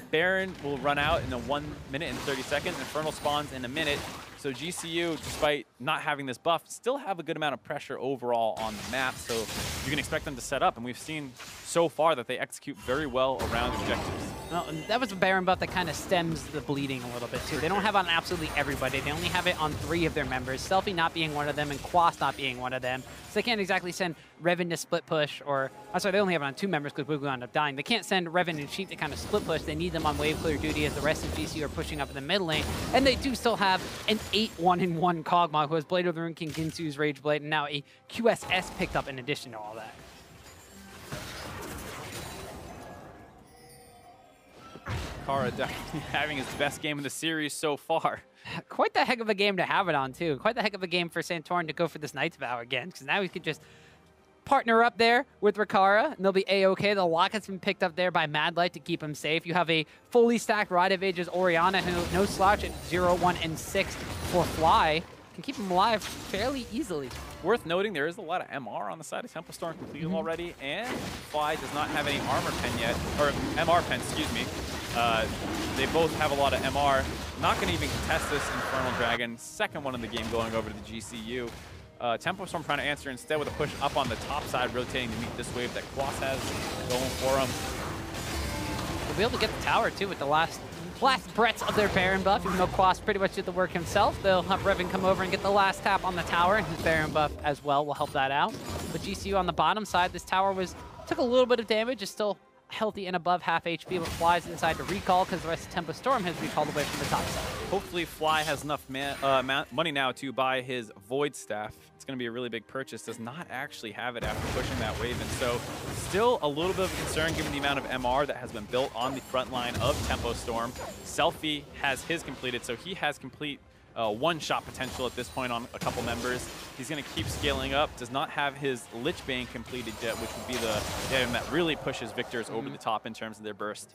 Baron will run out in 1 minute and 30 seconds. Infernal spawns in a minute. So GCU, despite not having this buff, still have a good amount of pressure overall on the map. So you can expect them to set up. And we've seen so far that they execute very well around objectives. Well, that was a Baron buff that kind of stems the bleeding a little bit, too. They don't have on absolutely everybody. They only have it on 3 of their members, Selfie not being one of them and Quas not being one of them. So they can't exactly send Revan to split push, or, I'm sorry, they only have it on 2 members because Boo ended up dying. They can't send Revan and Sheep to kind of split push. They need them on wave clear duty as the rest of GCU are pushing up in the mid lane. And they do still have an 8-1-in-1 Kog'Maw who has Blade of the Rune King, Ginsu's Rage Blade, and now a QSS picked up in addition to all that. Kara definitely having his best game of the series so far. Quite the heck of a game to have it on, too. Quite the heck of a game for Santorin to go for this Knight's Vow again, because now he could just partner up there with Rakara, and they'll be A-OK. The Locket's been picked up there by Madlight to keep him safe. You have a fully stacked Rite of Ages Orianna, who no slouch at 0, 1, and 6 for Fly. Can keep him alive fairly easily. Worth noting, there is a lot of MR on the side of Tempo Storm completed already, and Fly does not have any armor pen yet, or MR pen, excuse me. They both have a lot of MR. Not going to even contest this Infernal Dragon. Second one of the game going over to the GCU. Tempo Storm trying to answer instead with a push up on the top side, rotating to meet this wave that Quas has going for him. They'll be able to get the tower, too, with the last breaths of their Baron buff. Even though Quas pretty much did the work himself, they'll have Revan come over and get the last tap on the tower, and his Baron buff as well will help that out. But GCU on the bottom side, this tower took a little bit of damage, is still healthy and above half HP, but Fly's inside to recall because the rest of Tempo Storm has recalled away from the top side. Hopefully Fly has enough money now to buy his Void Staff. It's going to be a really big purchase. Does not actually have it after pushing that wave, and so still a little bit of a concern given the amount of MR that has been built on the front line of Tempo Storm. Selfie has his completed, so he has complete one-shot potential at this point on a couple members. He's going to keep scaling up. Does not have his Lich Bane completed yet, which would be the item that really pushes victors over the top in terms of their burst.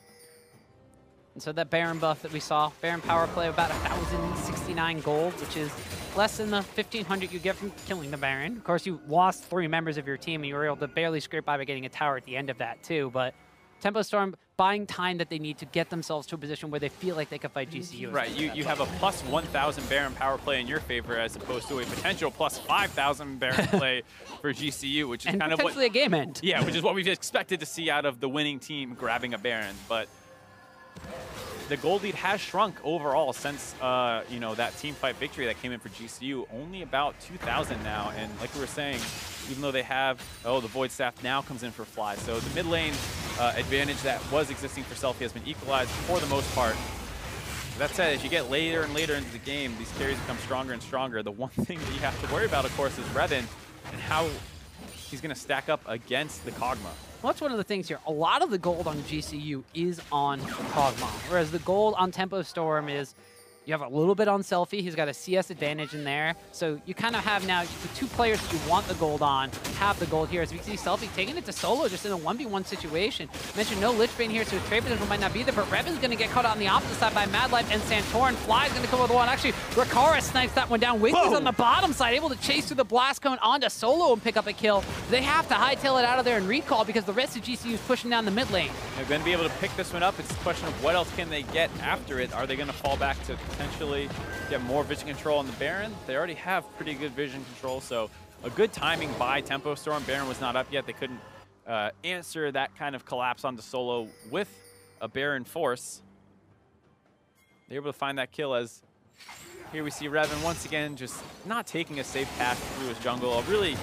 And so that Baron buff that we saw, Baron power play about 1,069 gold, which is less than the 1,500 you get from killing the Baron. Of course, you lost 3 members of your team, and you were able to barely scrape by getting a tower at the end of that, too. But Tempo Storm buying time that they need to get themselves to a position where they feel like they can fight GCU. Right, you have a plus 1,000 Baron power play in your favor as opposed to a potential plus 5,000 Baron play for GCU, which is kind of potentially a game end. Yeah, which is what we've expected to see out of the winning team grabbing a Baron. But the gold lead has shrunk overall since you know, that team fight victory that came in for GCU. Only about 2,000 now, and like we were saying, even though they have, the Void Staff now comes in for Fly. So the mid lane advantage that was existing for Selfie has been equalized for the most part. That said, as you get later and later into the game, these carries become stronger and stronger. The one thing that you have to worry about, of course, is Revan and how he's going to stack up against the Kog'Maw. Well, that's one of the things here. A lot of the gold on GCU is on Kog'Maw, whereas the gold on Tempo Storm is you have a little bit on Selfie. He's got a CS advantage in there. So you kind of have now the 2 players that you want the gold on have the gold here. As we see Selfie taking it to solo just in a 1v1 situation. Mentioned no Lich Bane here, so trade potential might not be there, but Revan's going to get caught out on the opposite side by Madlight and Santorin. Fly's going to come with one. Actually, Rakara snipes that one down. Wiggly's on the bottom side, able to chase through the blast cone onto solo and pick up a kill. They have to hightail it out of there and recall because the rest of GCU is pushing down the mid lane. They're going to be able to pick this one up. It's a question of what else can they get after it. Are they going to fall back to potentially get more vision control on the Baron? They already have pretty good vision control, so a good timing by Tempo Storm. Baron was not up yet. They couldn't answer that kind of collapse onto solo with a Baron force. They're able to find that kill as here we see Revan once again just not taking a safe path through his jungle. A really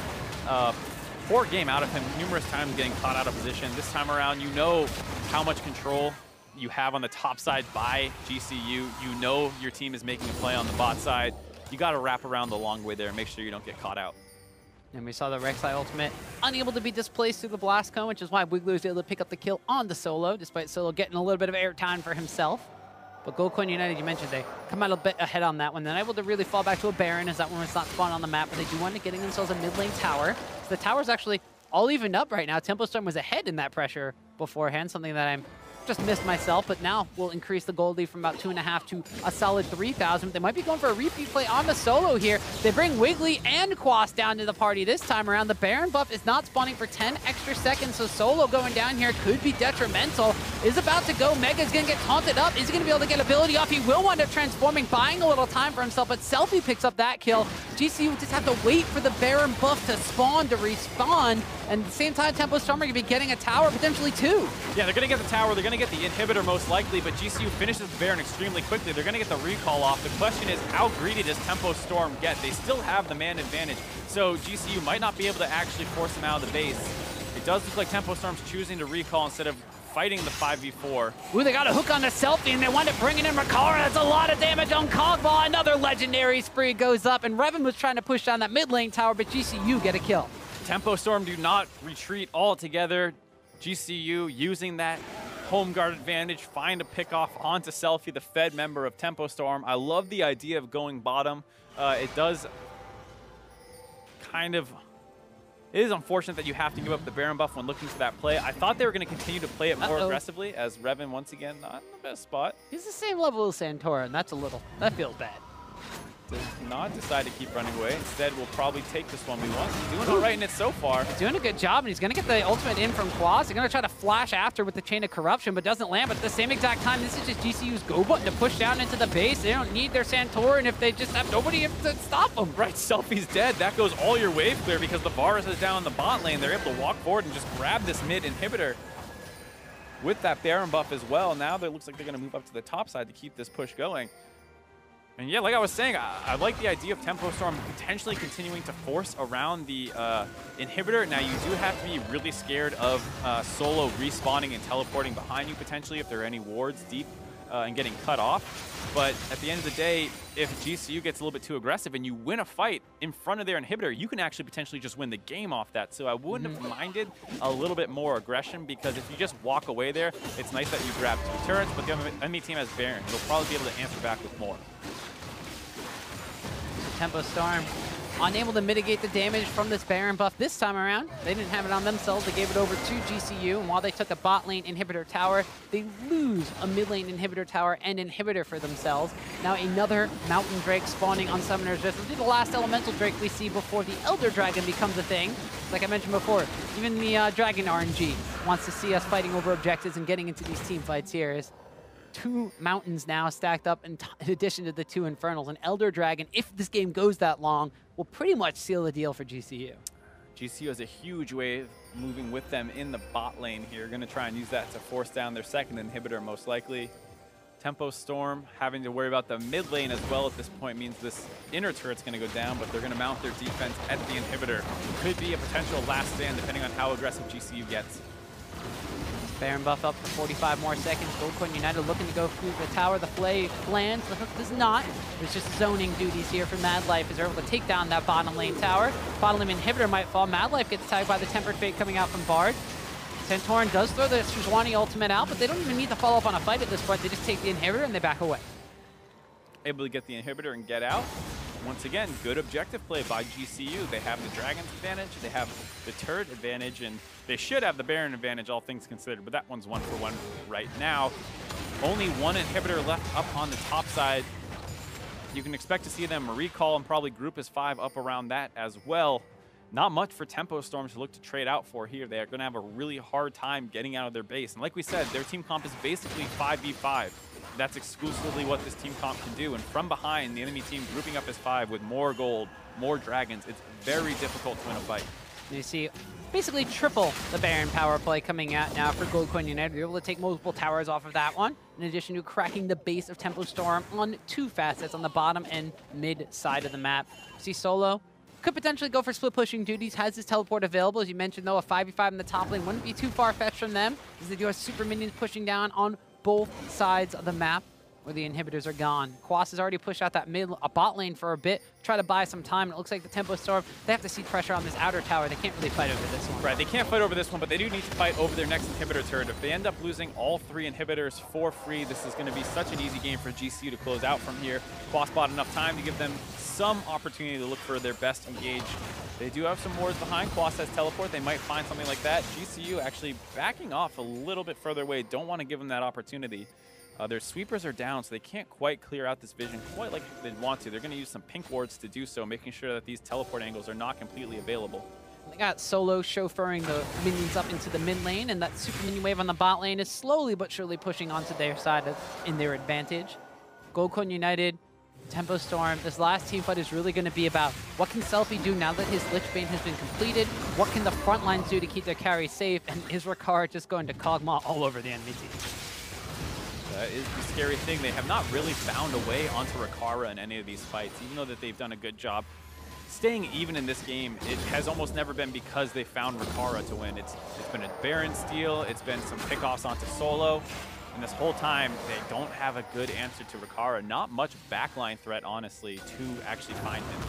poor game out of him, numerous times getting caught out of position. This time around, you know how much control you have on the top side by GCU. You know your team is making a play on the bot side. You got to wrap around the long way there and make sure you don't get caught out. And we saw the Rek'Sai ultimate unable to be displaced through the blast cone, which is why Wiggler was able to pick up the kill on the Solo, despite Solo getting a little bit of airtime for himself. But Goldcoin United, you mentioned, they come out a bit ahead on that one. They're able to really fall back to a Baron as that one was not spawned on the map, but they do want to getting themselves a mid lane tower. So the tower's actually all evened up right now. Tempo Storm was ahead in that pressure beforehand, something that I'm just missed myself, but now we'll increase the gold lead from about 2.5 to a solid 3,000. They might be going for a repeat play on the Solo here. They bring Wiggly and Quas down to the party this time around. The Baron buff is not spawning for 10 extra seconds, so Solo going down here could be detrimental. Is about to go. Mega's going to get taunted up. Is he going to be able to get ability off? He will wind up transforming, buying a little time for himself, but Selfie picks up that kill. GCU just have to wait for the Baron buff to spawn, to respawn, and at the same time, Tempo Storm are going to be getting a tower, potentially 2. Yeah, they're going to get the tower. They're going to get the inhibitor most likely, but GCU finishes the Baron extremely quickly. They're going to get the recall off. The question is, how greedy does Tempo Storm get? They still have the man advantage, so GCU might not be able to actually force them out of the base. It does look like Tempo Storm's choosing to recall instead of fighting the 5v4. Ooh, they got a hook on the Selfie, and they wind up bringing in Rakara. That's a lot of damage on Cogba. Another legendary spree goes up, and Revan was trying to push down that mid lane tower, but GCU get a kill. Tempo Storm do not retreat altogether. GCU using that home guard advantage, find a pick off onto Selfie, the Fed member of Tempo Storm. I love the idea of going bottom. It does kind of... It is unfortunate that you have to give up the Baron buff when looking for that play. I thought they were going to continue to play it more aggressively, as Revan, once again, not in the best spot. He's the same level as Santora, and that feels bad. Does not decide to keep running away. Instead, we'll probably take this one we want. He's doing all right in it so far. He's doing a good job, and he's going to get the ultimate in from Quas. They're going to try to flash after with the Chain of Corruption, but doesn't land. But at the same exact time, this is just GCU's go button to push down into the base. They don't need their Santor, and if they just have nobody to stop them. Right, Selfie's dead. That goes all your wave clear because the Varus is down in the bot lane. They're able to walk forward and just grab this mid inhibitor with that Baron buff as well. Now it looks like they're going to move up to the top side to keep this push going. And yeah, like I was saying, I like the idea of Tempo Storm potentially continuing to force around the inhibitor. Now, you do have to be really scared of Solo respawning and teleporting behind you potentially if there are any wards deep and getting cut off. But at the end of the day, if GCU gets a little bit too aggressive and you win a fight in front of their inhibitor, you can actually potentially just win the game off that. So I wouldn't have minded a little bit more aggression, because if you just walk away there, it's nice that you grab 2 turrets, but the enemy team has Baron. They'll probably be able to answer back with more. Tempo Storm unable to mitigate the damage from this Baron buff this time around. They didn't have it on themselves. They gave it over to GCU, and while they took a bot lane inhibitor tower, they lose a mid lane inhibitor tower and inhibitor for themselves. Now another Mountain Drake spawning on Summoner's Rift. This will be the last Elemental Drake we see before the Elder Dragon becomes a thing. Like I mentioned before, even the Dragon RNG wants to see us fighting over objectives and getting into these team fights here. Is 2 mountains now stacked up in addition to the 2 Infernals. An Elder Dragon, if this game goes that long, will pretty much seal the deal for GCU. GCU has a huge wave moving with them in the bot lane here. Going to try and use that to force down their second inhibitor most likely. Tempo Storm having to worry about the mid lane as well at this point means this inner turret's going to go down, but they're going to mount their defense at the inhibitor. Could be a potential last stand depending on how aggressive GCU gets. Baron buff up for 45 more seconds. Goldcoin United looking to go through the tower. The play lands. The hook does not. There's just zoning duties here for Mad Life as they're able to take down that bottom lane tower. Bottom lane inhibitor might fall. Mad Life gets tagged by the Tempered Fate coming out from Bard. Santorin does throw the Sejuani ultimate out, but they don't even need to follow up on a fight at this point. They just take the inhibitor and they back away. Able to get the inhibitor and get out. Once again, good objective play by GCU. They have the Dragon's advantage, they have the turret advantage, and they should have the Baron advantage, all things considered, but that one's 1-for-1 right now. Only 1 inhibitor left up on the top side. You can expect to see them recall and probably group as 5 up around that as well. Not much for Tempo Storm to look to trade out for here. They are going to have a really hard time getting out of their base. And like we said, their team comp is basically 5v5. That's exclusively what this team comp can do. And from behind, the enemy team grouping up as 5 with more gold, more dragons, it's very difficult to win a fight. You see basically triple the Baron power play coming out now for Goldcoin United. We're able to take multiple towers off of that one, in addition to cracking the base of Tempo Storm on 2 facets on the bottom and mid side of the map. See Solo could potentially go for split pushing duties, has his teleport available. As you mentioned, though, a 5v5 in the top lane wouldn't be too far-fetched from them, as they do have super minions pushing down on both sides of the map. where the inhibitors are gone. Quas has already pushed out that bot lane for a bit, try to buy some time, and it looks like the Tempo Storm, they have to see pressure on this outer tower. They can't really fight over this one. Right, they can't fight over this one, but they do need to fight over their next inhibitor turret. If they end up losing all 3 inhibitors for free, this is going to be such an easy game for GCU to close out from here. Quas bought enough time to give them some opportunity to look for their best engage. They do have some wards behind. Quas has teleport. They might find something like that. GCU actually backing off a little bit further away. Don't want to give them that opportunity. Their sweepers are down, so they can't quite clear out this vision quite like they'd want to. They're going to use some pink wards to do so, making sure that these teleport angles are not completely available. They got Solo chauffeuring the minions up into the mid lane, and that super minion wave on the bot lane is slowly but surely pushing onto their side in their advantage. Goldcoin United, Tempo Storm, this last team fight is really going to be about what can Selfie do now that his Lich Bane has been completed, what can the front lines do to keep their carry safe, and is Ricard just going to Kog'Maw all over the enemy team? That is the scary thing. They have not really found a way onto Ricard in any of these fights, even though that they've done a good job staying even in this game. It has almost never been because they found Ricard to win. It's been a Baron steal, it's been some pickoffs onto Solo, and this whole time they don't have a good answer to Ricard. Not much backline threat, honestly, to actually find him.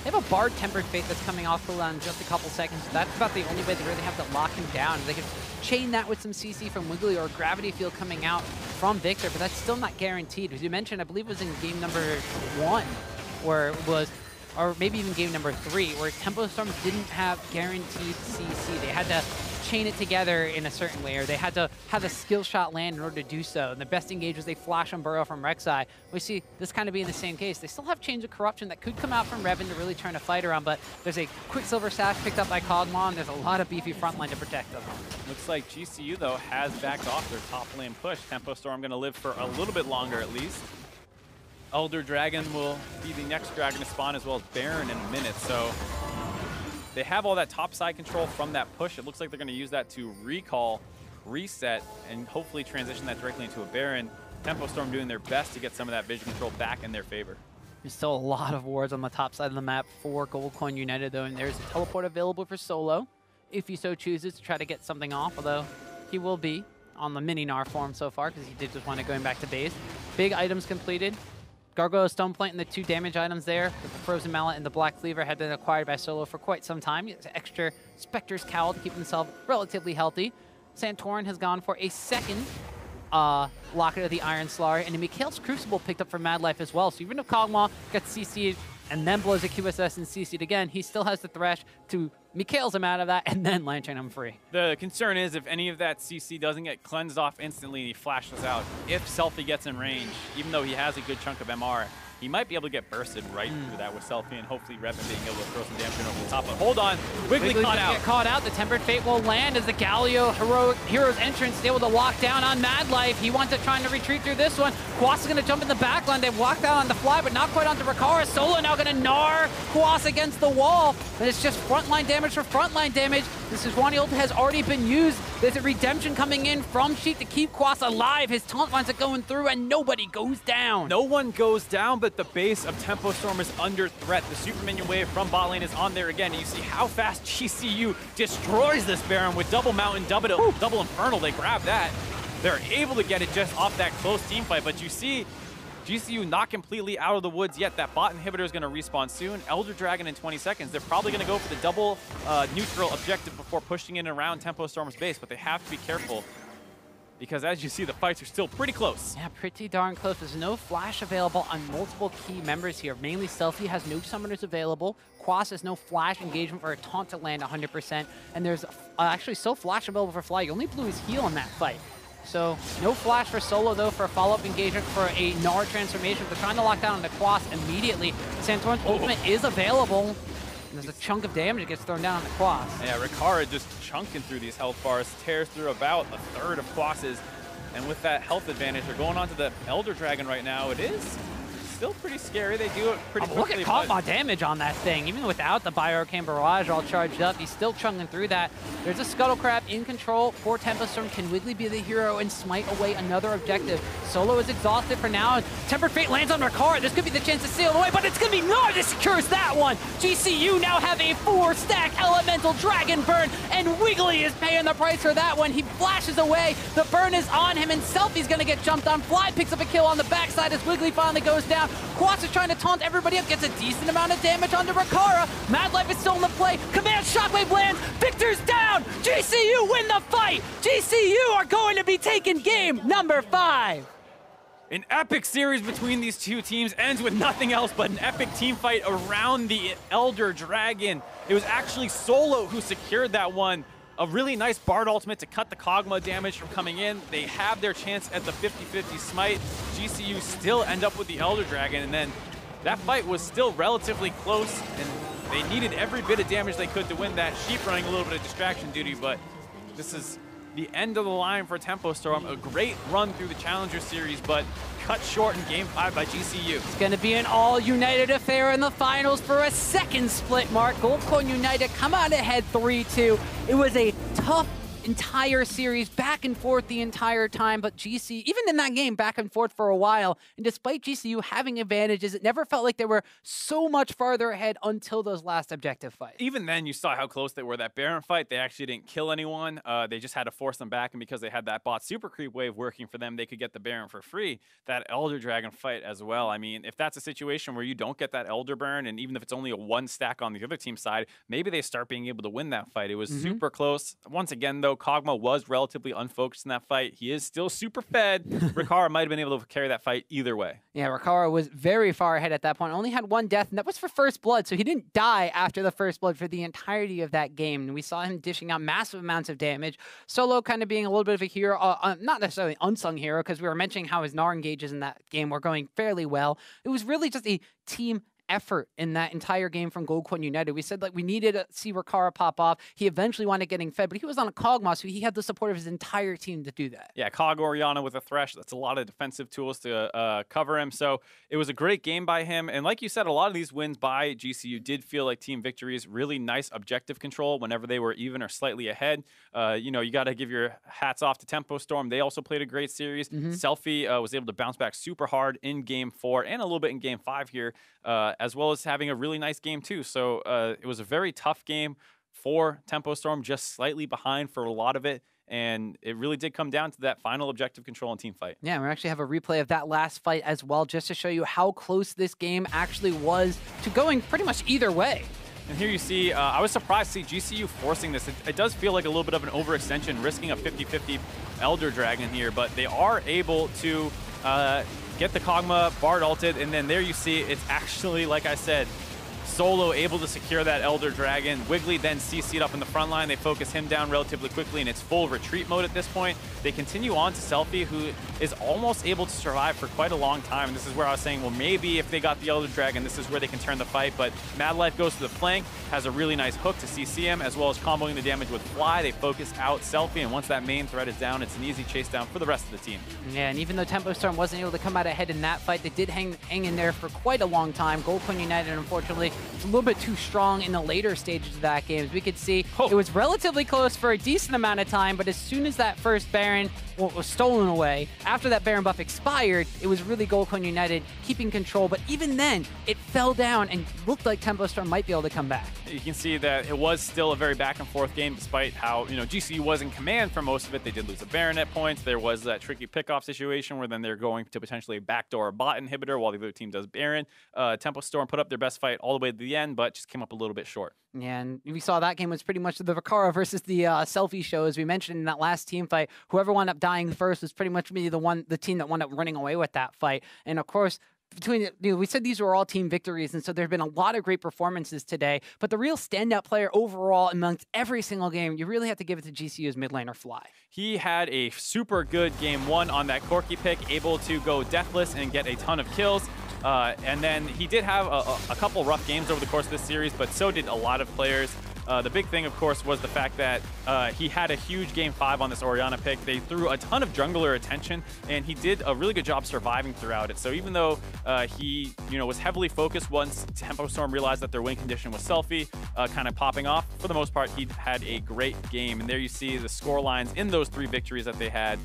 They have a Bard Tempered Fate that's coming off cooldown in just a couple seconds. That's about the only way they really have to lock him down. They can chain that with some CC from Wiggly or Gravity Field coming out from Victor, but that's still not guaranteed. As you mentioned, I believe it was in game number 1, where it was, or maybe even game number 3, where Tempo Storm didn't have guaranteed CC. They had to chain it together in a certain way, or they had to have a skill shot land in order to do so. And the best engage was they flash on Burrow from Rek'Sai. We see this kind of being the same case. They still have Chains of Corruption that could come out from Revan to really turn a fight around, but there's a Quicksilver Sash picked up by Kog'Maw, and there's a lot of beefy frontline to protect them. Looks like GCU, though, has backed off their top lane push. Tempo Storm going to live for a little bit longer, at least. Elder Dragon will be the next dragon to spawn, as well as Baron in a minute, so they have all that top side control from that push. It looks like they're going to use that to recall, reset, and hopefully transition that directly into a Baron. Tempo Storm doing their best to get some of that vision control back in their favor. There's still a lot of wards on the top side of the map for Goldcoin United, though, and there's a teleport available for Solo, if he so chooses to try to get something off, although he will be on the mini-Gnar form so far, because he did just want to going back to base. Big items completed. Gargoyle Stone Plant and the 2 damage items there, with the Frozen Mallet and the Black Cleaver, had been acquired by Solo for quite some time. He has extra Spectre's Cowl to keep himself relatively healthy. Santorin has gone for a second Locket of the Iron Slaughter, and Mikhail's Crucible picked up for Mad Life as well. So even if Kog'Maw gets CC'd and then blows a QSS and CC'd again, he still has the Thresh to Mikhail's him out of that and then Lantern him free. The concern is if any of that CC doesn't get cleansed off instantly and he flashes out, if Selfie gets in range, even though he has a good chunk of MR, he might be able to get bursted right through that with Selfie, and hopefully Revan being able to throw some damage over the top. But hold on, Wiggly caught out. Get caught out. The Tempered Fate will land as the Galio Hero's Entrance is able to lock down on Mad Life. He wants to try to retreat through this one. Quas is going to jump in the backline. They've walked out on the fly, but not quite onto Ricard. Solo now going to gnar Quas against the wall. And it's just frontline damage for frontline damage. This Sejuani ult has already been used. There's a redemption coming in from Sheik to keep Quas alive. His taunt winds up going through, and nobody goes down. No one goes down, but the base of Tempo Storm is under threat. The Super Minion Wave from bot lane is on there again. And you see how fast GCU destroys this Baron with double Mountain, double Infernal. They grab that. They're able to get it just off that close team fight, but you see GCU not completely out of the woods yet. That bot inhibitor is going to respawn soon. Elder Dragon in 20 seconds. They're probably going to go for the double neutral objective before pushing in and around Tempo Storm's base, but they have to be careful because as you see, the fights are still pretty close. Yeah, pretty darn close. There's no flash available on multiple key members here. Mainly Selfie has no summoners available. Quas has no flash engagement for a taunt to land 100%. And there's actually still flash available for Fly. He only blew his heal in that fight. So no flash for Solo, though, for a follow-up engagement for a Gnar transformation. They're trying to lock down on the Quas immediately. Santorin's ultimate is available. And there's a chunk of damage that gets thrown down on the Quas. Yeah, Ricard just chunking through these health bars, tears through about a third of Quas's. And with that health advantage, they're going on to the Elder Dragon right now. It is still pretty scary. They do it pretty quickly. Look at Kog'Maw damage on that thing. Even without the Bioarcane Barrage all charged up, he's still chunking through that. There's a Scuttle Crab in control for Tempo Storm. Can Wiggly be the hero and smite away another objective? Solo is exhausted for now. Tempered Fate lands on Rakara. This could be the chance to seal it away, but it's going to be Gnar that secures that one. GCU now have a 4-stack Elemental Dragon burn, and Wiggly is paying the price for that one. He flashes away. The burn is on him, and Selfie's going to get jumped on. Fly picks up a kill on the backside as Wiggly finally goes down. Quas is trying to taunt everybody up, gets a decent amount of damage onto Rakara. Mad Life is still in the play. Command Shockwave lands. Victor's down. GCU win the fight. GCU are going to be taking game number 5. An epic series between these two teams ends with nothing else but an epic team fight around the Elder Dragon. It was actually Solo who secured that one. A really nice Bard ultimate to cut the Kog'Maw damage from coming in. They have their chance at the 50-50 smite. GCU still end up with the Elder Dragon, and then that fight was still relatively close, and they needed every bit of damage they could to win that. Sheep running a little bit of distraction duty, but this is the end of the line for Tempo Storm. A great run through the Challenger Series, but cut short in Game 5 by GCU. It's going to be an all-United affair in the finals for a second split, Mark. Gold Coin United come out ahead 3-2. It was a tough entire series, back and forth the entire time, but GCU, even in that game, back and forth for a while, and despite GCU having advantages, it never felt like they were so much farther ahead until those last objective fights. Even then, you saw how close they were. That Baron fight, they actually didn't kill anyone. They just had to force them back, and because they had that bot super creep wave working for them, they could get the Baron for free. That Elder Dragon fight as well. I mean, if that's a situation where you don't get that Elder Burn, and even if it's only a 1 stack on the other team's side, maybe they start being able to win that fight. It was super close. Once again, though, Kog'Maw was relatively unfocused in that fight. He is still super fed. Rakara might have been able to carry that fight either way. Yeah, Rakara was very far ahead at that point. Only had 1 death, and that was for first blood, so he didn't die after the first blood for the entirety of that game. And we saw him dishing out massive amounts of damage. Solo kind of being a little bit of a hero, not necessarily unsung hero, because we were mentioning how his Gnar engages in that game were going fairly well. It was really just a team effort in that entire game from Gold Coin United. We said like we needed to see Rakara pop off. He eventually wound up getting fed, but he was on a Kog'Maw, so he had the support of his entire team to do that. Yeah, Kog Oriana with a Thresh. That's a lot of defensive tools to cover him. So it was a great game by him. And like you said, a lot of these wins by GCU did feel like team victories. Really nice objective control whenever they were even or slightly ahead. You know, you got to give your hats off to Tempo Storm. They also played a great series. Selfie was able to bounce back super hard in Game 4 and a little bit in Game 5 here, as well as having a really nice game too. So it was a very tough game for Tempo Storm, just slightly behind for a lot of it. And it really did come down to that final objective control and team fight. Yeah, we actually have a replay of that last fight as well, just to show you how close this game actually was to going pretty much either way. And here you see, I was surprised to see GCU forcing this. It does feel like a little bit of an overextension, risking a 50-50 Elder Dragon here, but they are able to get the Kog'Maw Bard ulted, and then there you see it's actually, like I said, Solo able to secure that Elder Dragon. Wiggly then CC'd up in the front line. They focus him down relatively quickly, and it's full retreat mode at this point. They continue on to Selfie, who is almost able to survive for quite a long time. And this is where I was saying, well, maybe if they got the Elder Dragon, this is where they can turn the fight. But Mad Life goes to the flank, has a really nice hook to CC him, as well as comboing the damage with Fly. They focus out Selfie, and once that main threat is down, it's an easy chase down for the rest of the team. Yeah, and even though Tempo Storm wasn't able to come out ahead in that fight, they did hang in there for quite a long time. Gold Coin United, unfortunately, was a little bit too strong in the later stages of that game. As we could see, it was relatively close for a decent amount of time, but as soon as that first Baron was stolen away, after that Baron buff expired, it was really Gold Coin United keeping control, but even then, it fell down and looked like Tempo Storm might be able to come back. You can see that it was still a very back and forth game, despite how, you know, GCU was in command for most of it. They did lose a Baron at points. There was that tricky pickoff situation where then they're going to potentially backdoor a bot inhibitor while the other team does Baron. Tempo Storm put up their best fight all the way to the end, but just came up a little bit short. Yeah, and we saw that game was pretty much the Rakara versus the Selfie show, as we mentioned in that last team fight. Whoever wound up dying first was pretty much the team that wound up running away with that fight. And of course, we said these were all team victories, and so there have been a lot of great performances today. But the real standout player overall amongst every single game, you really have to give it to GCU's mid laner Fly. He had a super good game 1 on that Corki pick, able to go deathless and get a ton of kills. And then he did have a couple rough games over the course of this series, but so did a lot of players. The big thing, of course, was the fact that he had a huge Game 5 on this Orianna pick. They threw a ton of jungler attention, and he did a really good job surviving throughout it. So even though he was heavily focused once Tempo Storm realized that their win condition was selfie, kind of popping off, for the most part, he had a great game. And there you see the score lines in those 3 victories that they had.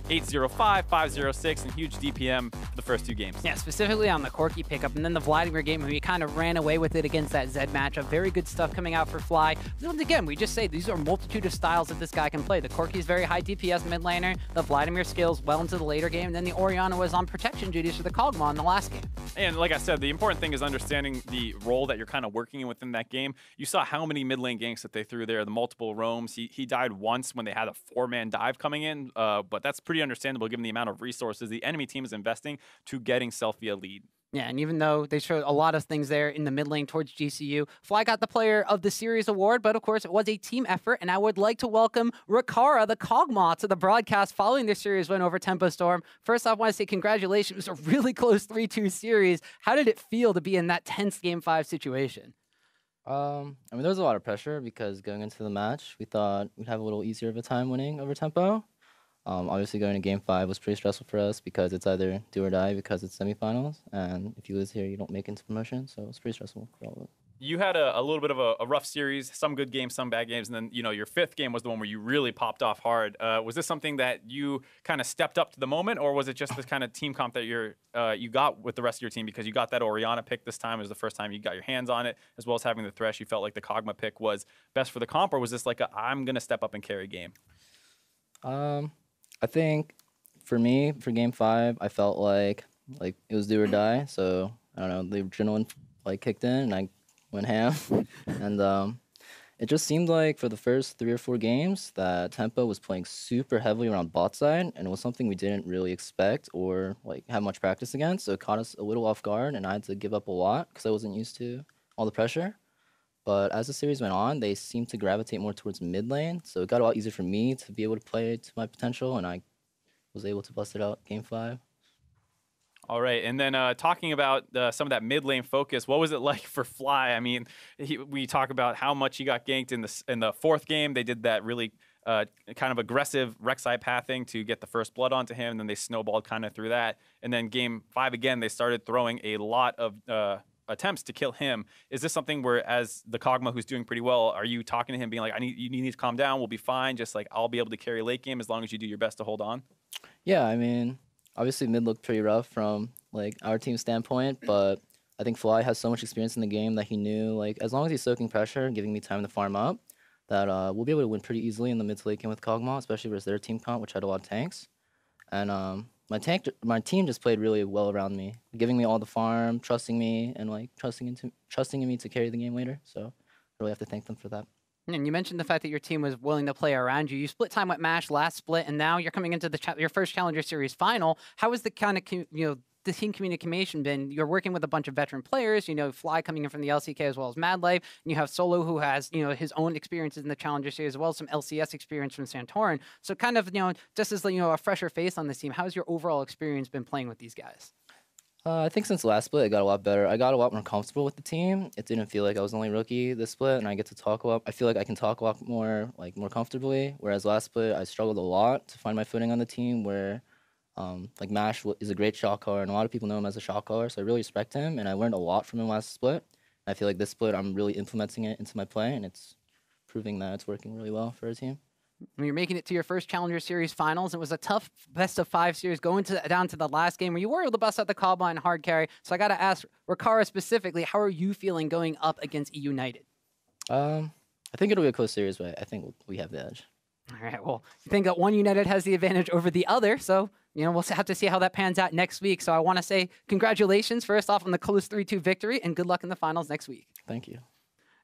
8-0-5, 5-0-6, and huge DPM for the first 2 games. Yeah, specifically on the Corki pickup, and then the Vladimir game where he kind of ran away with it against that Zed matchup. Very good stuff coming out for Fly. Once again, we just say these are a multitude of styles that this guy can play. The Corki is very high DPS mid laner, the Vladimir skills well into the later game, and then the Orianna was on protection duties for the Kog'Maw in the last game. And like I said, the important thing is understanding the role that you're kind of working in within that game. You saw how many mid lane ganks that they threw there, the multiple roams. He died once when they had a 4-man dive coming in, but that's pretty understandable given the amount of resources the enemy team is investing to getting Selfie a lead. Yeah, and even though they showed a lot of things there in the mid lane towards GCU, Fly got the Player of the Series award, but of course it was a team effort, and I would like to welcome Rakara, the Kog'Maw, to the broadcast following their series win over Tempo Storm. First off, I want to say congratulations. It was a really close 3-2 series. How did it feel to be in that tense Game 5 situation? I mean, there was a lot of pressure because going into the match, we thought we'd have a little easier of a time winning over Tempo. Obviously, going to Game 5 was pretty stressful for us because it's either do or die because it's semifinals, and if you lose here, you don't make it into promotion, so it's pretty stressful for all of us. You had a little bit of a rough series, some good games, some bad games, and then your 5th game was the one where you really popped off hard. Was this something that you kind of stepped up to the moment, or was it just this kind of team comp that you got with the rest of your team because you got that Orianna pick this time? It was the first time you got your hands on it, as well as having the Thresh. You felt like the Kog'Maw pick was best for the comp, or was this like I'm going to step up and carry game? I think for me, for Game 5, I felt like it was do or die. So I don't know, the adrenaline kicked in and I went ham. And it just seemed like for the first 3 or 4 games that Tempo was playing super heavily around bot side, and it was something we didn't really expect or have much practice against. So it caught us a little off guard, and I had to give up a lot because I wasn't used to all the pressure. But as the series went on, they seemed to gravitate more towards mid lane, so it got a lot easier for me to be able to play to my potential, and I was able to bust it out Game 5. All right, and then talking about some of that mid lane focus, what was it like for Fly? I mean, we talk about how much he got ganked in the 4th game. They did that really kind of aggressive Rek'Sai pathing to get the first blood onto him, and then they snowballed kind of through that. And then Game 5 again, they started throwing a lot of attempts to kill him. Is this something where, as the Kog'Maw who's doing pretty well, are you talking to him being like, you need to calm down, we'll be fine, just I'll be able to carry late game as long as you do your best to hold on? Yeah, I mean, obviously mid looked pretty rough from our team standpoint, but I think Fly has so much experience in the game that he knew as long as he's soaking pressure and giving me time to farm up, that we'll be able to win pretty easily in the mid to late game with Kog'Maw, especially versus their team comp, which had a lot of tanks. And my team just played really well around me, giving me all the farm, trusting me, and trusting in me to carry the game later. So I really have to thank them for that. And you mentioned the fact that your team was willing to play around you. You split time with MASH last split, and now you're coming into your first Challenger Series final. How is the kind of the team communication been? You're working with a bunch of veteran players, Fly coming in from the LCK as well as Mad Life, and you have Solo who has, his own experiences in the Challenger Series as well as some LCS experience from Santorin. So kind of, just as, a fresher face on this team, how's your overall experience been playing with these guys? I think since last split, it got a lot better. I got a lot more comfortable with the team. It didn't feel like I was only rookie this split, and I get to talk a lot. I feel like I can talk a lot more, more comfortably, whereas last split, I struggled a lot to find my footing on the team where MASH is a great shot caller, and a lot of people know him as a shot caller, so I really respect him, and I learned a lot from him last split. I feel like this split, I'm really implementing it into my play, and it's proving that it's working really well for our team. You're making it to your first Challenger Series finals. It was a tough best-of-5 series going down to the last game where you were able to bust out the Kog'Maw and hard carry. So I got to ask Rakara specifically, how are you feeling going up against United? I think it'll be a close series, but I think we have the edge. All right, well, you think that one United has the advantage over the other, so, we'll have to see how that pans out next week. So I want to say congratulations, first off, on the close 3-2 victory, and good luck in the finals next week. Thank you.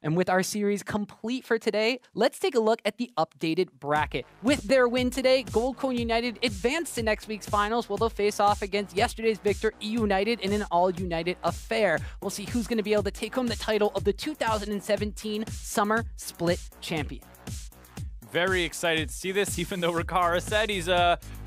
And with our series complete for today, let's take a look at the updated bracket. With their win today, Gold Coin United advanced to next week's finals, where they'll face off against yesterday's victor, E United, in an all-United affair. We'll see who's going to be able to take home the title of the 2017 Summer Split Champion. Very excited to see this, even though Riccara said he's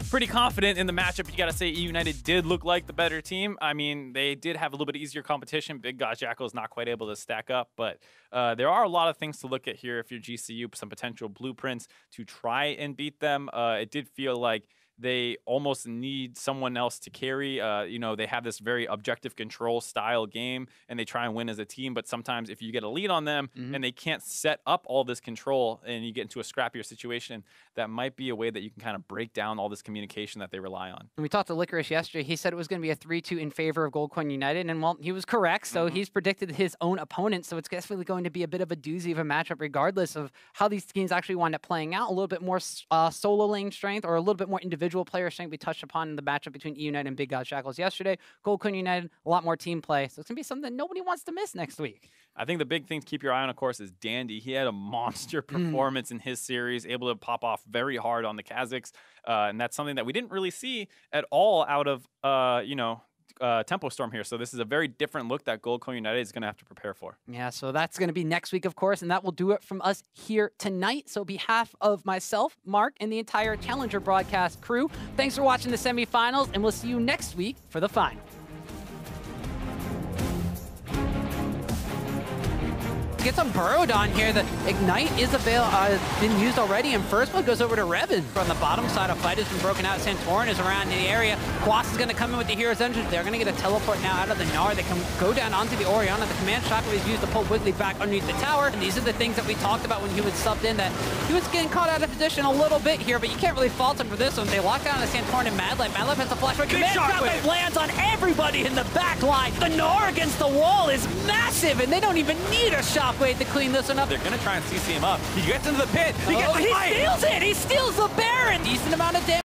pretty confident in the matchup. You got to say E United did look like the better team. I mean, they did have a little bit easier competition. Big God Jackal is not quite able to stack up, but there are a lot of things to look at here if you're GCU, some potential blueprints to try and beat them. It did feel like they almost need someone else to carry. You know, they have this very objective control style game, and they try and win as a team. But sometimes if you get a lead on them and they can't set up all this control and you get into a scrappier situation, that might be a way that you can kind of break down all this communication that they rely on. And we talked to Licorice yesterday. He said it was going to be a 3-2 in favor of Gold Coin United. And, well, he was correct. So he's predicted his own opponent. So it's definitely going to be a bit of a doozy of a matchup, regardless of how these teams actually wind up playing out. A little bit more solo lane strength or a little bit more individual player strength we touched upon in the matchup between E United and Big God Shackles yesterday. Gold Coin United, a lot more team play. So it's going to be something that nobody wants to miss next week. I think the big thing to keep your eye on, of course, is Dandy. He had a monster performance in his series, able to pop off very hard on the Kazakhs. And that's something that we didn't really see at all out of, you know, Tempo Storm here. So this is a very different look that Gold Coin United is going to have to prepare for. Yeah, so that's going to be next week, of course, and that will do it from us here tonight. So on behalf of myself, Mark, and the entire Challenger broadcast crew, thanks for watching the semifinals, and we'll see you next week for the final. Get some burrowed on here. The Ignite is been used already, and first one goes over to Revan. On the bottom side, a fight has been broken out. Santorin is around the area. Quas is going to come in with the Hero's Engine. They're going to get a teleport now out of the Gnar. They can go down onto the Orianna. The command shockwave is used to pull Wiggly back underneath the tower. And these are the things that we talked about when he was subbed in, that he was getting caught out of position a little bit here, but you can't really fault him for this one. They lock down the Santorin and Mad Life. Mad Life has the flash. Command shockwave lands on everybody in the back line. The Gnar against the wall is massive, and they don't even need a shockwave to clean this one up. They're going to try and CC him up. He gets into the pit. He steals it! He steals the Baron! Decent amount of damage.